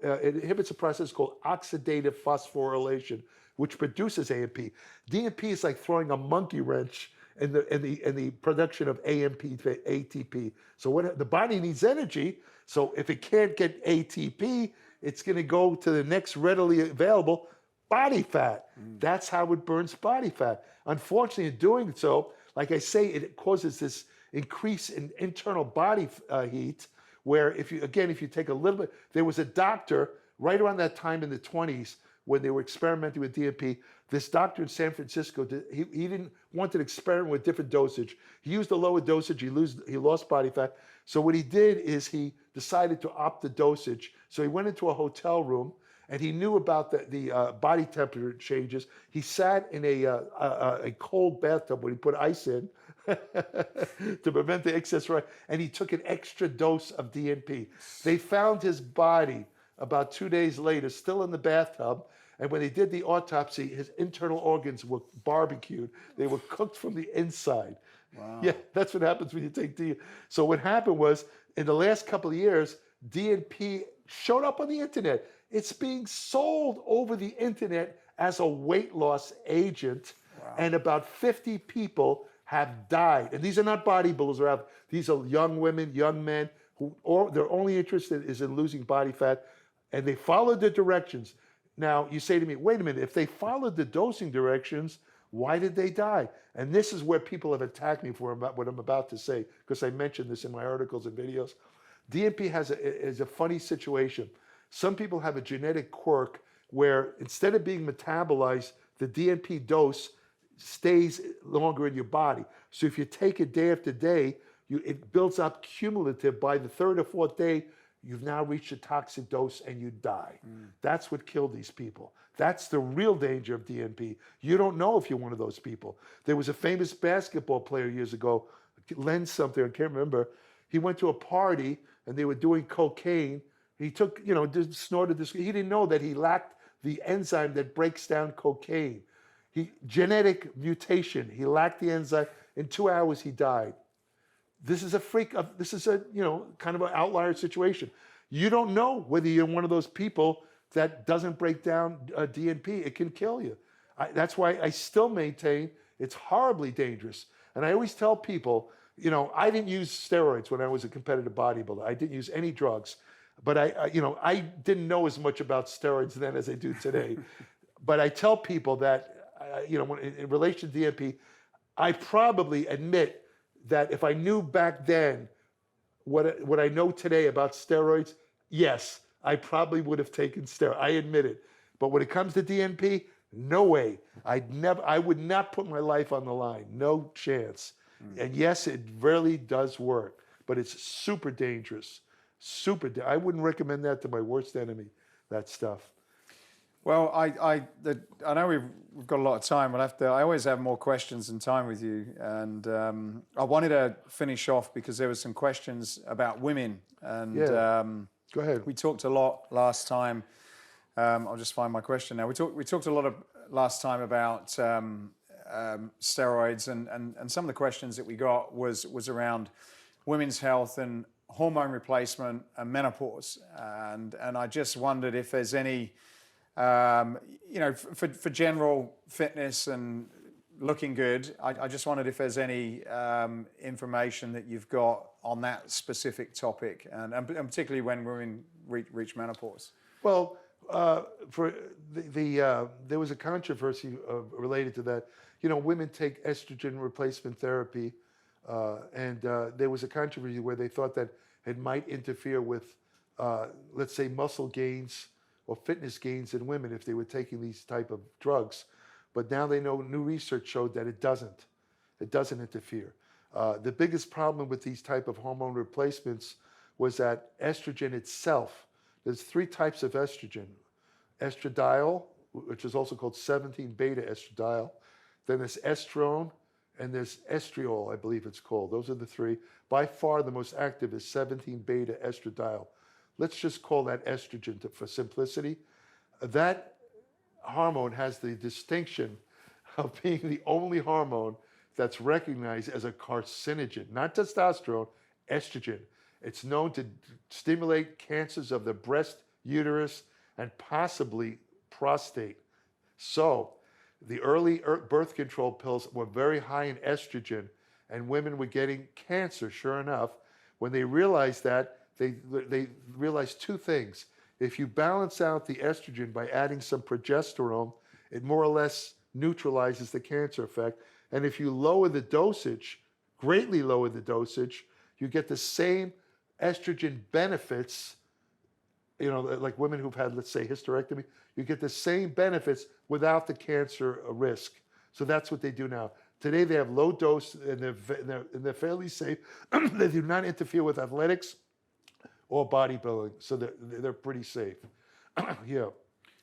A: It inhibits a process called oxidative phosphorylation, which produces AMP. DNP is like throwing a monkey wrench in the production of ATP. So the body needs energy. So if it can't get ATP, it's going to go to the next readily available body fat. That's how it burns body fat. Unfortunately, in doing so, like I say, it causes this increase in internal body heat, where if you take a little bit, there was a doctor right around that time in the 20s when they were experimenting with DNP. This doctor in San Francisco, he didn't want to experiment with different dosage. He used a lower dosage, he lost body fat. So what he did is he decided to opt the dosage. So he went into a hotel room and he knew about the body temperature changes. He sat in a cold bathtub when he put ice in to prevent the excess rise, and he took an extra dose of DNP. They found his body about 2 days later, still in the bathtub, and when they did the autopsy, his internal organs were barbecued. They were cooked from the inside. Wow. Yeah, that's what happens when you take DNP. So what happened was, in the last couple of years, DNP showed up on the internet. It's being sold over the internet as a weight loss agent, and about 50 people have died. And these are not bodybuilders. These are young women, young men, who their only interest is in losing body fat, and they followed the directions. Now, you say to me, wait a minute, if they followed the dosing directions, why did they die? And this is where people have attacked me for what I'm about to say, because I mentioned this in my articles and videos. DNP is a funny situation. Some people have a genetic quirk where instead of being metabolized, the DNP dose stays longer in your body. So if you take it day after day, it builds up cumulative. By the 3rd or 4th day, you've now reached a toxic dose and you die. That's what killed these people. That's the real danger of DNP. You don't know if you're one of those people. There was a famous basketball player years ago, Len something, I can't remember. He went to a party and they were doing cocaine. He took, snorted this. He didn't know that he lacked the enzyme that breaks down cocaine. Genetic mutation. He lacked the enzyme. In 2 hours, he died. This is a kind of an outlier situation. You don't know whether you're one of those people that doesn't break down DNP. It can kill you. That's why I still maintain it's horribly dangerous. And I always tell people, I didn't use steroids when I was a competitive bodybuilder. I didn't use any drugs. But I didn't know as much about steroids then as I do today. But I tell people that, in relation to DNP, I probably admit that if I knew back then what I know today about steroids, yes, I probably would have taken steroids. I admit it. But when it comes to DNP, no way. I would not put my life on the line. No chance. And yes, it really does work, but it's super dangerous. I wouldn't recommend that to my worst enemy, that stuff.
C: Well, I know we've got a lot of time. I always have more questions and time with you. And I wanted to finish off because there were some questions about women. And
A: go ahead.
C: We talked a lot last time. I'll just find my question now. We talked a lot last time about steroids, and some of the questions that we got was around women's health and hormone replacement and menopause. And I just wondered if there's any, for general fitness and looking good, I just wondered if there's any information that you've got on that specific topic, and particularly when women reach menopause.
A: Well, there was a controversy related to that. Women take estrogen replacement therapy, and there was a controversy where they thought that it might interfere with, let's say, muscle gains or fitness gains in women if they were taking these type of drugs. But now they know new research showed that it doesn't. It doesn't interfere. The biggest problem with these type of hormone replacements was that estrogen itself, there's 3 types of estrogen. Estradiol, which is also called 17-beta estradiol. Then there's estrone, and there's estriol, I believe it's called. Those are the 3. By far, the most active is 17-beta estradiol. Let's just call that estrogen for simplicity. That hormone has the distinction of being the only hormone that's recognized as a carcinogen, not testosterone, estrogen. It's known to stimulate cancers of the breast, uterus, and possibly prostate. So the early birth control pills were very high in estrogen, and women were getting cancer, sure enough. When they realized that, they realized 2 things. If you balance out the estrogen by adding some progesterone, it more or less neutralizes the cancer effect. And if you lower the dosage, greatly lower the dosage, you get the same estrogen benefits, like women who've had, let's say, hysterectomy, you get the same benefits without the cancer risk. So that's what they do now. Today they have low dose and they're fairly safe. They do not interfere with athletics or bodybuilding, so they're pretty safe. Yeah.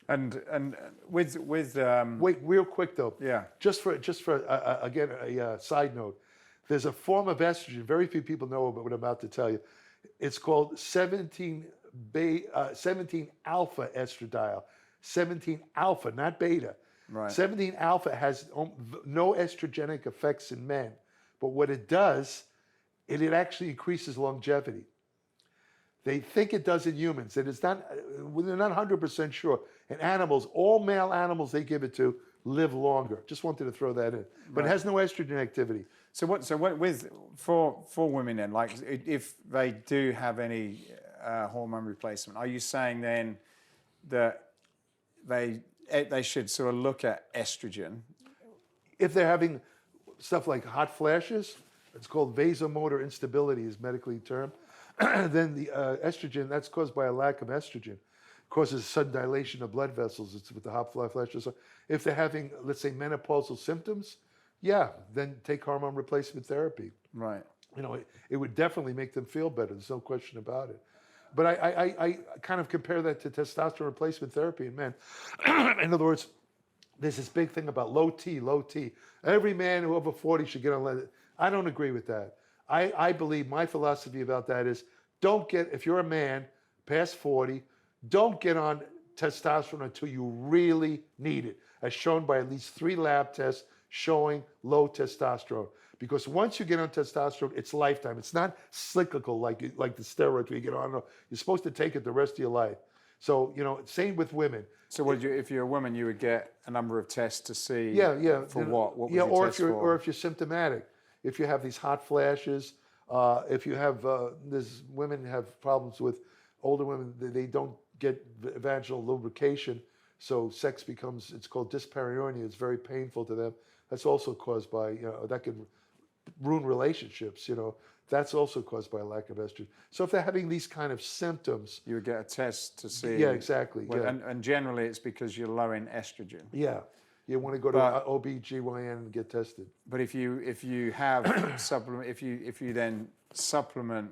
C: And with
A: wait, real quick though.
C: Yeah.
A: Just for again a side note, there's a form of estrogen very few people know about what I'm about to tell you. It's called 17 alpha estradiol. 17 alpha, not beta.
C: Right.
A: 17 alpha has no estrogenic effects in men, but what it does, it actually increases longevity. They think it does in humans, and it's not. They're not 100% sure. In animals, all male animals they give it to live longer. Just wanted to throw that in, but it has no estrogen activity.
C: So for women then, like if they do have any hormone replacement, are you saying then that they should sort of look at estrogen?
A: If they're having stuff like hot flashes, it's called vasomotor instability is medically termed. Then the estrogen, that's caused by a lack of estrogen, causes sudden dilation of blood vessels. It's with the hot flashes. So if they're having, let's say, menopausal symptoms, yeah, then take hormone replacement therapy.
C: Right.
A: It would definitely make them feel better. There's no question about it. But I kind of compare that to testosterone replacement therapy in men. In other words, there's this big thing about low T, low T. Every man who over 40 should get on. I don't agree with that. I believe my philosophy about that is if you're a man past 40, don't get on testosterone until you really need it. as shown by at least 3 lab tests showing low testosterone. Because once you get on testosterone, it's lifetime. It's not cyclical like the steroids where you get on. You're supposed to take it the rest of your life. So, same with women.
C: So if you're a woman, you would get a number of tests to see for what? What would you
A: or
C: test
A: or if you're symptomatic, if you have these hot flashes, if you have women have problems with older women, they don't get vaginal lubrication, so sex becomes, it's called dyspareunia. It's very painful to them. That's also caused by, that could ruin relationships. That's also caused by a lack of estrogen. So if they're having these kind of symptoms,
C: you would get a test to see.
A: Yeah, exactly.
C: And generally, it's because you're low in estrogen.
A: Yeah, you want to go to OB/GYN and get tested.
C: But if you have if you then supplement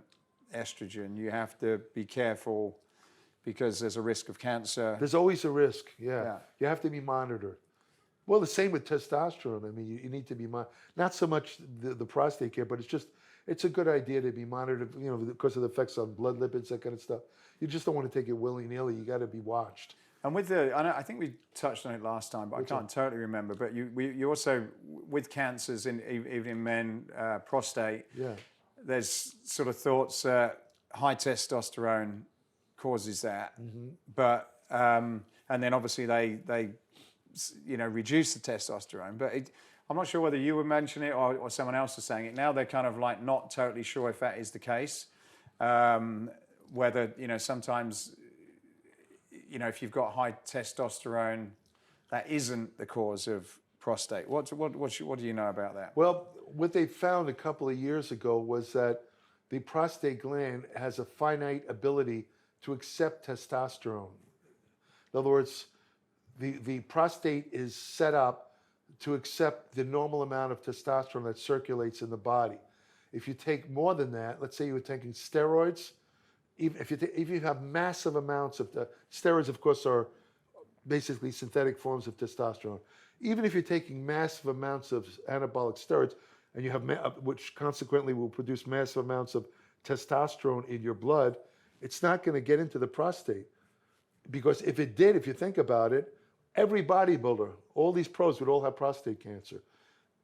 C: estrogen, you have to be careful because there's a risk of cancer.
A: There's always a risk. Yeah. You have to be monitored. Well, the same with testosterone. I mean, you need to be not so much the prostate care, but it's a good idea to be monitored, because of the effects on blood lipids, that kind of stuff. You just don't want to take it willy-nilly. You got to be watched.
C: And with I think we touched on it last time, but I can't totally remember. But you also, with cancers, even in men, prostate, there's sort of thoughts that high testosterone causes that. But, and then obviously they reduce the testosterone. But I'm not sure whether you would mention it or someone else is saying it. Now they're kind of like not totally sure if that is the case. Whether, sometimes, if you've got high testosterone, that isn't the cause of prostate. What do you know about that?
A: Well, what they found a couple of years ago was that the prostate gland has a finite ability to accept testosterone. In other words, the prostate is set up to accept the normal amount of testosterone that circulates in the body. If you take more than that, let's say you were taking steroids, even if you have massive amounts of steroids, of course, are basically synthetic forms of testosterone. Even if you're taking massive amounts of anabolic steroids, and you have which consequently will produce massive amounts of testosterone in your blood, it's not going to get into the prostate. Because if it did, if you think about it, every bodybuilder, all these pros would all have prostate cancer.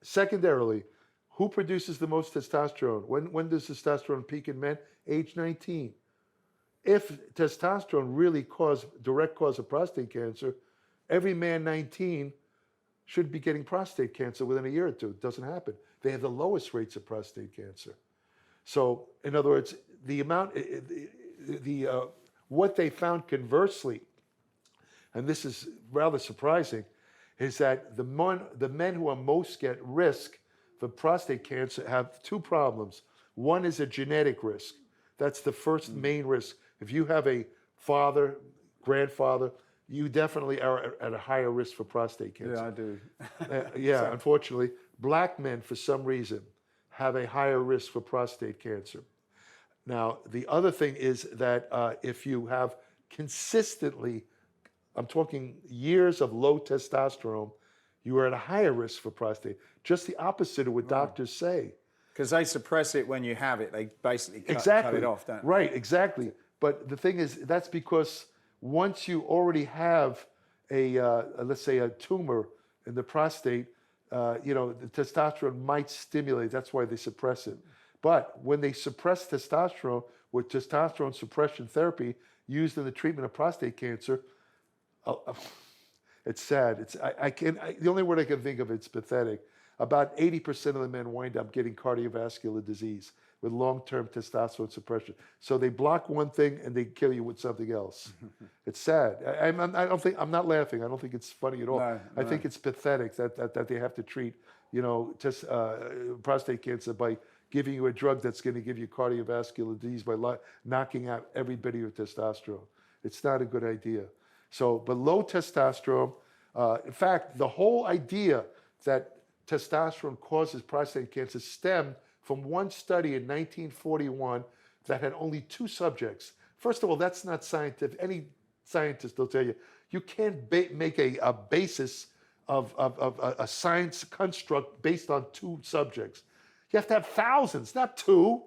A: Secondarily, who produces the most testosterone? When does testosterone peak in men? Age 19. If testosterone really direct cause of prostate cancer, every man 19 should be getting prostate cancer within a year or two. It doesn't happen. They have the lowest rates of prostate cancer. So, in other words, what they found conversely, and this is rather surprising, is that the men who are most at risk for prostate cancer have 2 problems. One is a genetic risk. That's the first main risk. If you have a father, grandfather, you definitely are at a higher risk for prostate cancer.
C: Yeah, I do.
A: So, unfortunately, black men, for some reason, have a higher risk for prostate cancer. Now, the other thing is that if you have consistently, I'm talking years of low testosterone, you are at a higher risk for prostate. Just the opposite of what doctors say.
C: Because they suppress it when you have it. They basically cut it off, don't they?
A: Right, exactly. But the thing is, that's because once you already have let's say a tumor in the prostate, the testosterone might stimulate. That's why they suppress it. But when they suppress testosterone with testosterone suppression therapy used in the treatment of prostate cancer, it's sad. The only word I can think of, it's pathetic. About 80% of the men wind up getting cardiovascular disease with long-term testosterone suppression. So they block one thing and they kill you with something else. It's sad. I'm not laughing. I don't think it's funny at all. I think it's pathetic that they have to treat, prostate cancer by giving you a drug that's going to give you cardiovascular disease by knocking out every bit of your testosterone. It's not a good idea. So, but low testosterone, in fact, the whole idea that testosterone causes prostate cancer stemmed from one study in 1941 that had only 2 subjects. First of all, that's not scientific. Any scientist will tell you, you can't make a basis of a science construct based on 2 subjects. You have to have thousands, not 2.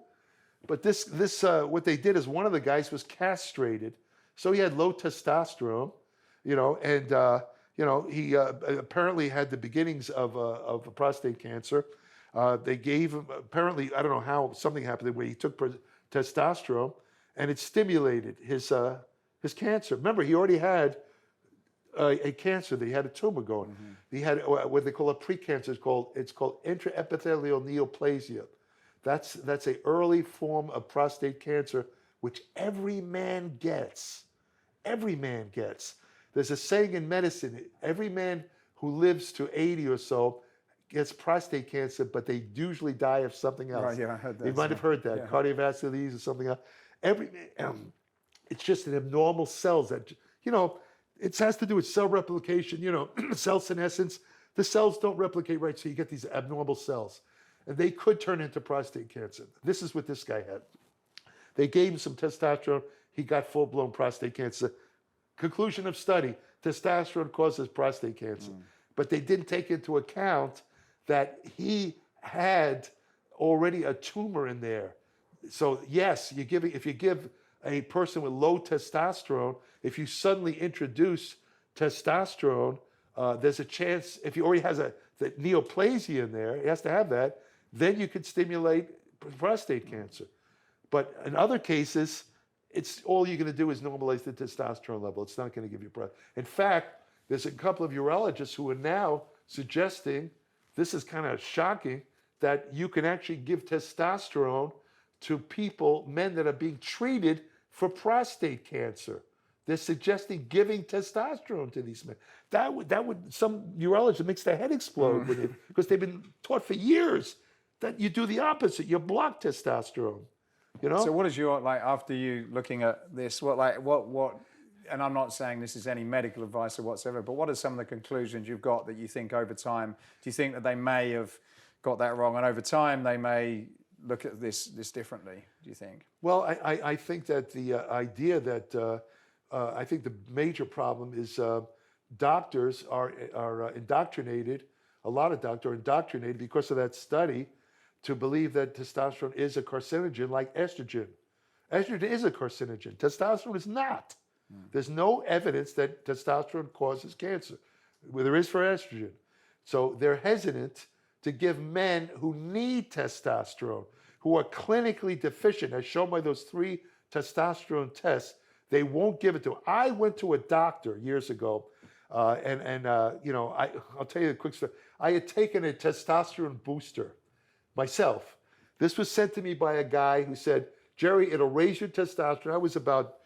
A: But this what they did is one of the guys was castrated, so he had low testosterone, and he apparently had the beginnings of a prostate cancer. They gave him, apparently, I don't know how, something happened where he took testosterone, and it stimulated his cancer. Remember, he already had a cancer. He had a tumor going. He had what they call a precancer. It's called intraepithelial neoplasia. That's an early form of prostate cancer, which every man gets. Every man gets. There's a saying in medicine: every man who lives to 80 or so gets prostate cancer, but they usually die of something else.
C: Right, yeah, I heard that.
A: You might have heard that, cardiovascular disease or something else. It's just an abnormal cells that, it has to do with cell replication, cell senescence. The cells don't replicate right, so you get these abnormal cells. And they could turn into prostate cancer. This is what this guy had. They gave him some testosterone. He got full-blown prostate cancer. Conclusion of study: testosterone causes prostate cancer. But they didn't take into account that he had already a tumor in there. So yes, if you give a person with low testosterone, if you suddenly introduce testosterone, there's a chance, if he already has the neoplasia in there, he has to have that, then you could stimulate prostate cancer. But in other cases, it's all you're going to do is normalize the testosterone level. It's not going to give you prostate. In fact, there's a couple of urologists who are now suggesting, this is kind of shocking, that you can actually give testosterone to men that are being treated for prostate cancer. They're suggesting giving testosterone to these men. That would some urologist makes their head explode with it, because they've been taught for years that you do the opposite. You block testosterone.
C: So what is your, after you looking at this, what, and I'm not saying this is any medical advice or whatsoever, but what are some of the conclusions you've got that you think over time, do you think that they may have got that wrong, and over time they may look at this differently, do you think?
A: Well, I think that the idea that, I think the major problem is doctors are indoctrinated, a lot of doctors are indoctrinated because of that study to believe that testosterone is a carcinogen like estrogen. Estrogen is a carcinogen. Testosterone is not. There's no evidence that testosterone causes cancer. Well, there is for estrogen. So they're hesitant to give men who need testosterone, who are clinically deficient, as shown by those 3 testosterone tests. They won't give it to them. I went to a doctor years ago, I'll tell you a quick story. I had taken a testosterone booster myself. This was sent to me by a guy who said, Jerry, it'll raise your testosterone. I was about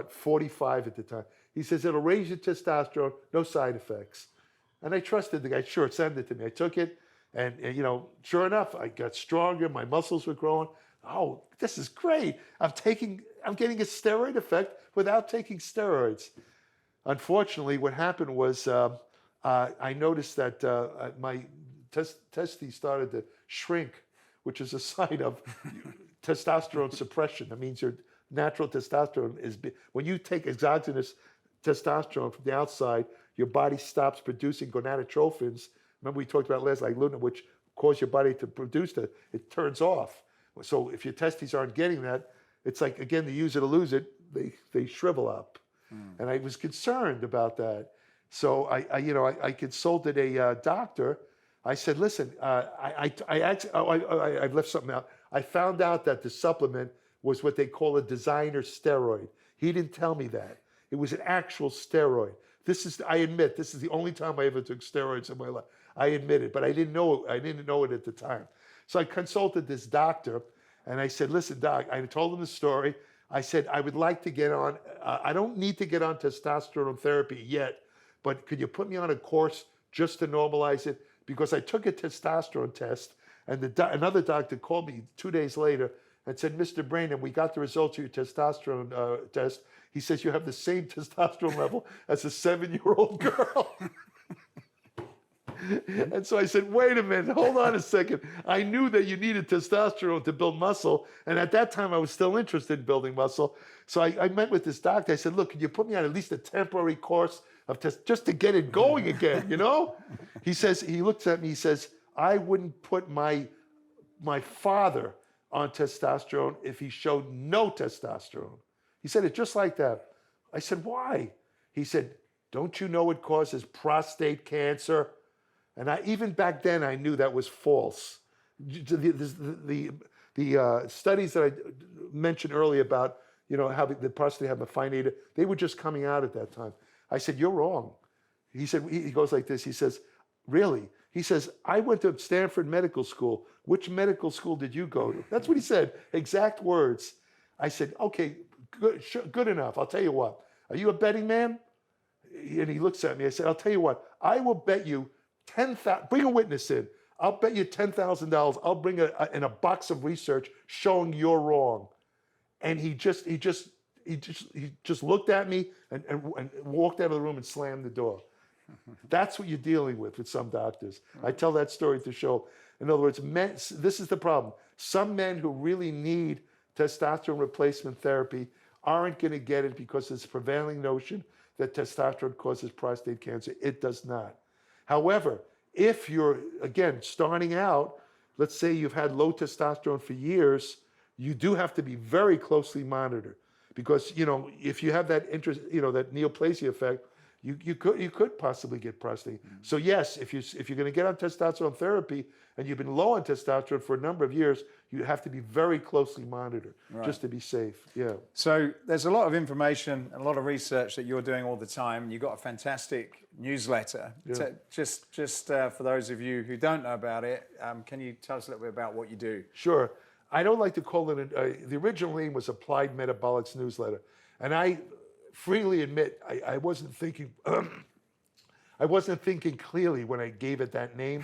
A: 45 at the time. He says, it'll raise your testosterone, no side effects. And I trusted the guy. Sure, send it to me. I took it, and sure enough, I got stronger. My muscles were growing. Oh, this is great. I'm getting a steroid effect without taking steroids. Unfortunately, what happened was I noticed that my testes started to shrink, which is a sign of testosterone suppression. That means your natural testosterone is, when you take exogenous testosterone from the outside, your body stops producing gonadotrophins. Remember we talked about last, like lutein, which cause your body to produce that. It turns off. So if your testes aren't getting that, it's like, again, to use it or lose it, they shrivel up. And I was concerned about that. So I consulted a doctor. I said, listen, I've left something out. I found out that the supplement was what they call a designer steroid. He didn't tell me that. It was an actual steroid. I admit, this is the only time I ever took steroids in my life. I admit it, but I didn't know it at the time. So I consulted this doctor, and I said, listen, doc, I told him the story. I said, I would like to get on, I don't need to get on testosterone therapy yet, but could you put me on a course just to normalize it? Because I took a testosterone test, and another doctor called me 2 days later and said, Mr. Brainum, we got the results of your testosterone test. He says you have the same testosterone level as a 7-year-old girl. And so I said, wait a minute, hold on a second. I knew that you needed testosterone to build muscle. And at that time, I was still interested in building muscle. So I met with this doctor. I said, look, could you put me on at least a temporary course of just to get it going again, He says, he looks at me, he says, I wouldn't put my father on testosterone if he showed no testosterone. He said it just like that. I said, why? He said, Don't you know it causes prostate cancer? And even back then, I knew that was false. The studies that I mentioned earlier about, how the prostate have a finite, they were just coming out at that time. I said, you're wrong. He said, he goes like this. He says, really? He says, I went to Stanford Medical School. Which medical school did you go to? That's what he said, exact words. I said, okay, good enough. I'll tell you what. Are you a betting man? And he looks at me. I said, I'll tell you what. I will bet you 10,000. Bring a witness in. I'll bet you $10,000. I'll bring in a box of research showing you're wrong. And he just looked at me and walked out of the room and slammed the door. That's what you're dealing with some doctors. I tell that story to show. In other words, men, this is the problem. Some men who really need testosterone replacement therapy aren't going to get it because it's a prevailing notion that testosterone causes prostate cancer. It does not. However, if you're, again, starting out, let's say you've had low testosterone for years, you do have to be very closely monitored because, if you have that interest, that neoplasia effect, you could possibly get prostate. So yes, if you're going to get on testosterone therapy and you've been low on testosterone for a number of years, you have to be very closely monitored just to be safe. Yeah.
C: So there's a lot of information and a lot of research that you're doing all the time. You've got a fantastic newsletter.
A: Yeah.
C: Just for those of you who don't know about it, can you tell us a little bit about what you do?
A: Sure. I don't like to call it, the original name was Applied Metabolics Newsletter. And I freely admit, I wasn't thinking, I wasn't thinking clearly when I gave it that name.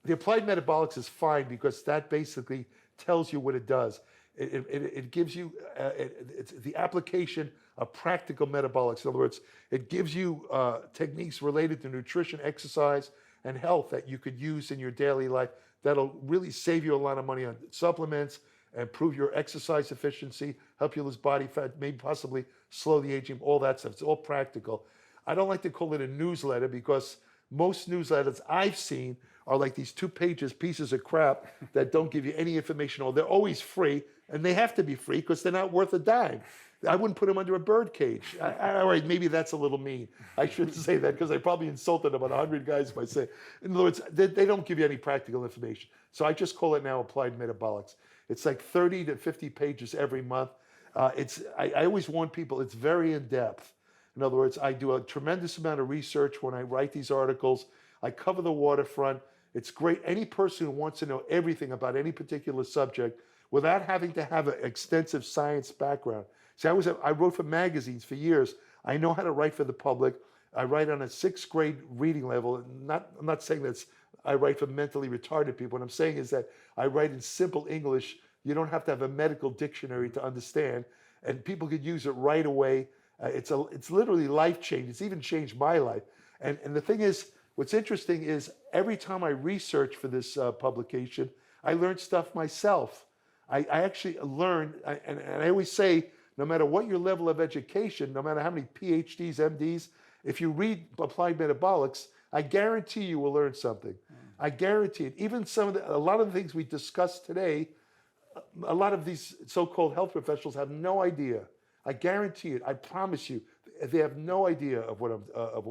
A: The Applied Metabolics is fine because that basically tells you what it does. It gives you, it's the application of practical metabolics. In other words, it gives you techniques related to nutrition, exercise, and health that you could use in your daily life that'll really save you a lot of money on supplements, improve your exercise efficiency, help you lose body fat, maybe possibly slow the aging, all that stuff. It's all practical. I don't like to call it a newsletter because most newsletters I've seen are like these 2 pages, pieces of crap that don't give you any information, or they're always free, and they have to be free because they're not worth a dime. I wouldn't put them under a bird cage. All right, maybe that's a little mean. I shouldn't say that because I probably insulted about 100 guys if I say. In other words, they don't give you any practical information. So I just call it now Applied Metabolics. It's like 30 to 50 pages every month. I always warn people, it's very in-depth. In other words, I do a tremendous amount of research when I write these articles. I cover the waterfront. It's great. Any person who wants to know everything about any particular subject without having to have an extensive science background. See, I wrote for magazines for years. I know how to write for the public. I write on a 6th grade reading level. I'm not saying that I write for mentally retarded people. What I'm saying is that I write in simple English. You don't have to have a medical dictionary to understand, and people could use it right away. It's literally life-changing. It's even changed my life. And the thing is, what's interesting is every time I research for this publication, I learn stuff myself. I actually learn, and I always say, no matter what your level of education, no matter how many PhDs, MDs, if you read Applied Metabolics, I guarantee you will learn something. I guarantee it. Even a lot of the things we discussed today, a lot of these so-called health professionals have no idea. I guarantee it. I promise you, they have no idea of what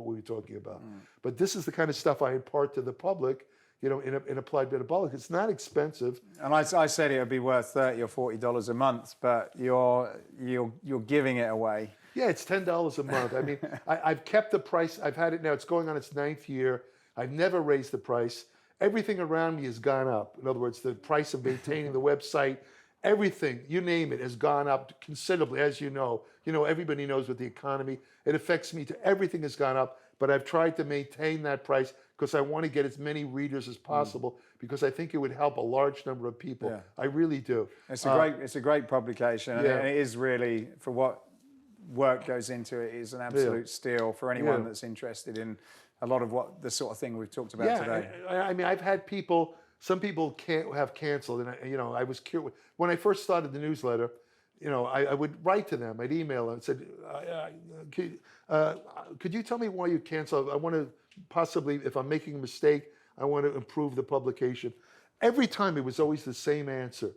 A: we were talking about. But this is the kind of stuff I impart to the public, in Applied Metabolics. It's not expensive.
C: And I said it would be worth $30 or $40 a month, but you're giving it away.
A: Yeah, it's $10 a month. I mean, I've kept the price. I've had it now. It's going on its 9th year. I've never raised the price. Everything around me has gone up. In other words, the price of maintaining the website, everything, you name it, has gone up considerably, as you know. Everybody knows with the economy, it affects me too. Everything has gone up, but I've tried to maintain that price because I want to get as many readers as possible because I think it would help a large number of people. Yeah. I really do.
C: It's a great publication, and it is really, for what work goes into it, is an absolute steal for anyone that's interested in a lot of the sort of thing we've talked about today.
A: I mean, I've had people, some people can't have canceled, and I was curious. When I first started the newsletter, I would write to them, I'd email them and said, could you tell me why you canceled? I want to possibly, if I'm making a mistake, I want to improve the publication. Every time it was always the same answer.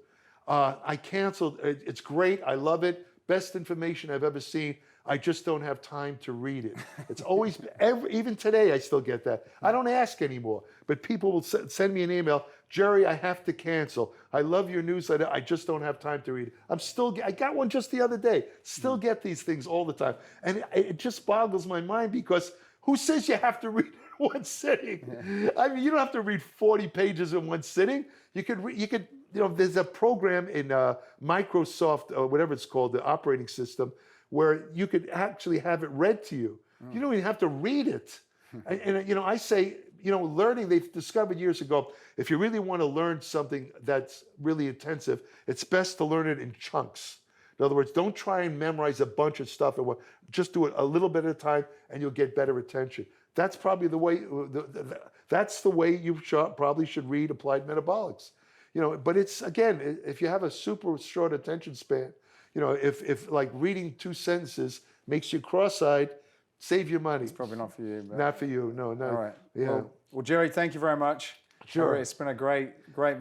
A: I canceled, it's great, I love it, best information I've ever seen. I just don't have time to read it. It's always, even today, I still get that. I don't ask anymore, but people will send me an email, Jerry, I have to cancel. I love your newsletter. I just don't have time to read it. I got one just the other day. Still get these things all the time. And it just boggles my mind because who says you have to read it in one sitting? I mean, you don't have to read 40 pages in one sitting. You could, there's a program in Microsoft, or whatever it's called, the operating system, where you could actually have it read to you. You don't even have to read it. And I say, learning, they've discovered years ago, if you really want to learn something that's really intensive, it's best to learn it in chunks. In other words, don't try and memorize a bunch of stuff. Just do it a little bit at a time, and you'll get better retention. That's probably the way. That's the way you probably should read Applied Metabolics. But it's, again, if you have a super short attention span, if like reading 2 sentences makes you cross-eyed, save your money.
C: It's probably not for you. But...
A: Not for you. No.
C: All right.
A: Yeah.
C: Well, Jerry, thank you very much.
A: Sure.
C: It's been a great. I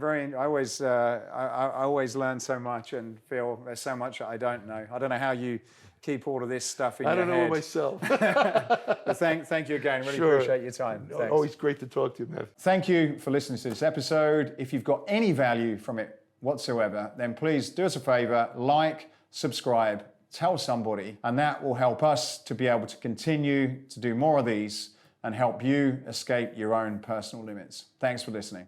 C: always learn so much and feel there's so much that I don't know. I don't know how you keep all of this stuff in your head.
A: I don't know myself.
C: But thank you again. Really appreciate your time. Thanks.
A: Always great to talk to you, man.
C: Thank you for listening to this episode. If you've got any value from it whatsoever, then please do us a favor, like, subscribe, tell somebody, and that will help us to be able to continue to do more of these and help you escape your own personal limits. Thanks for listening.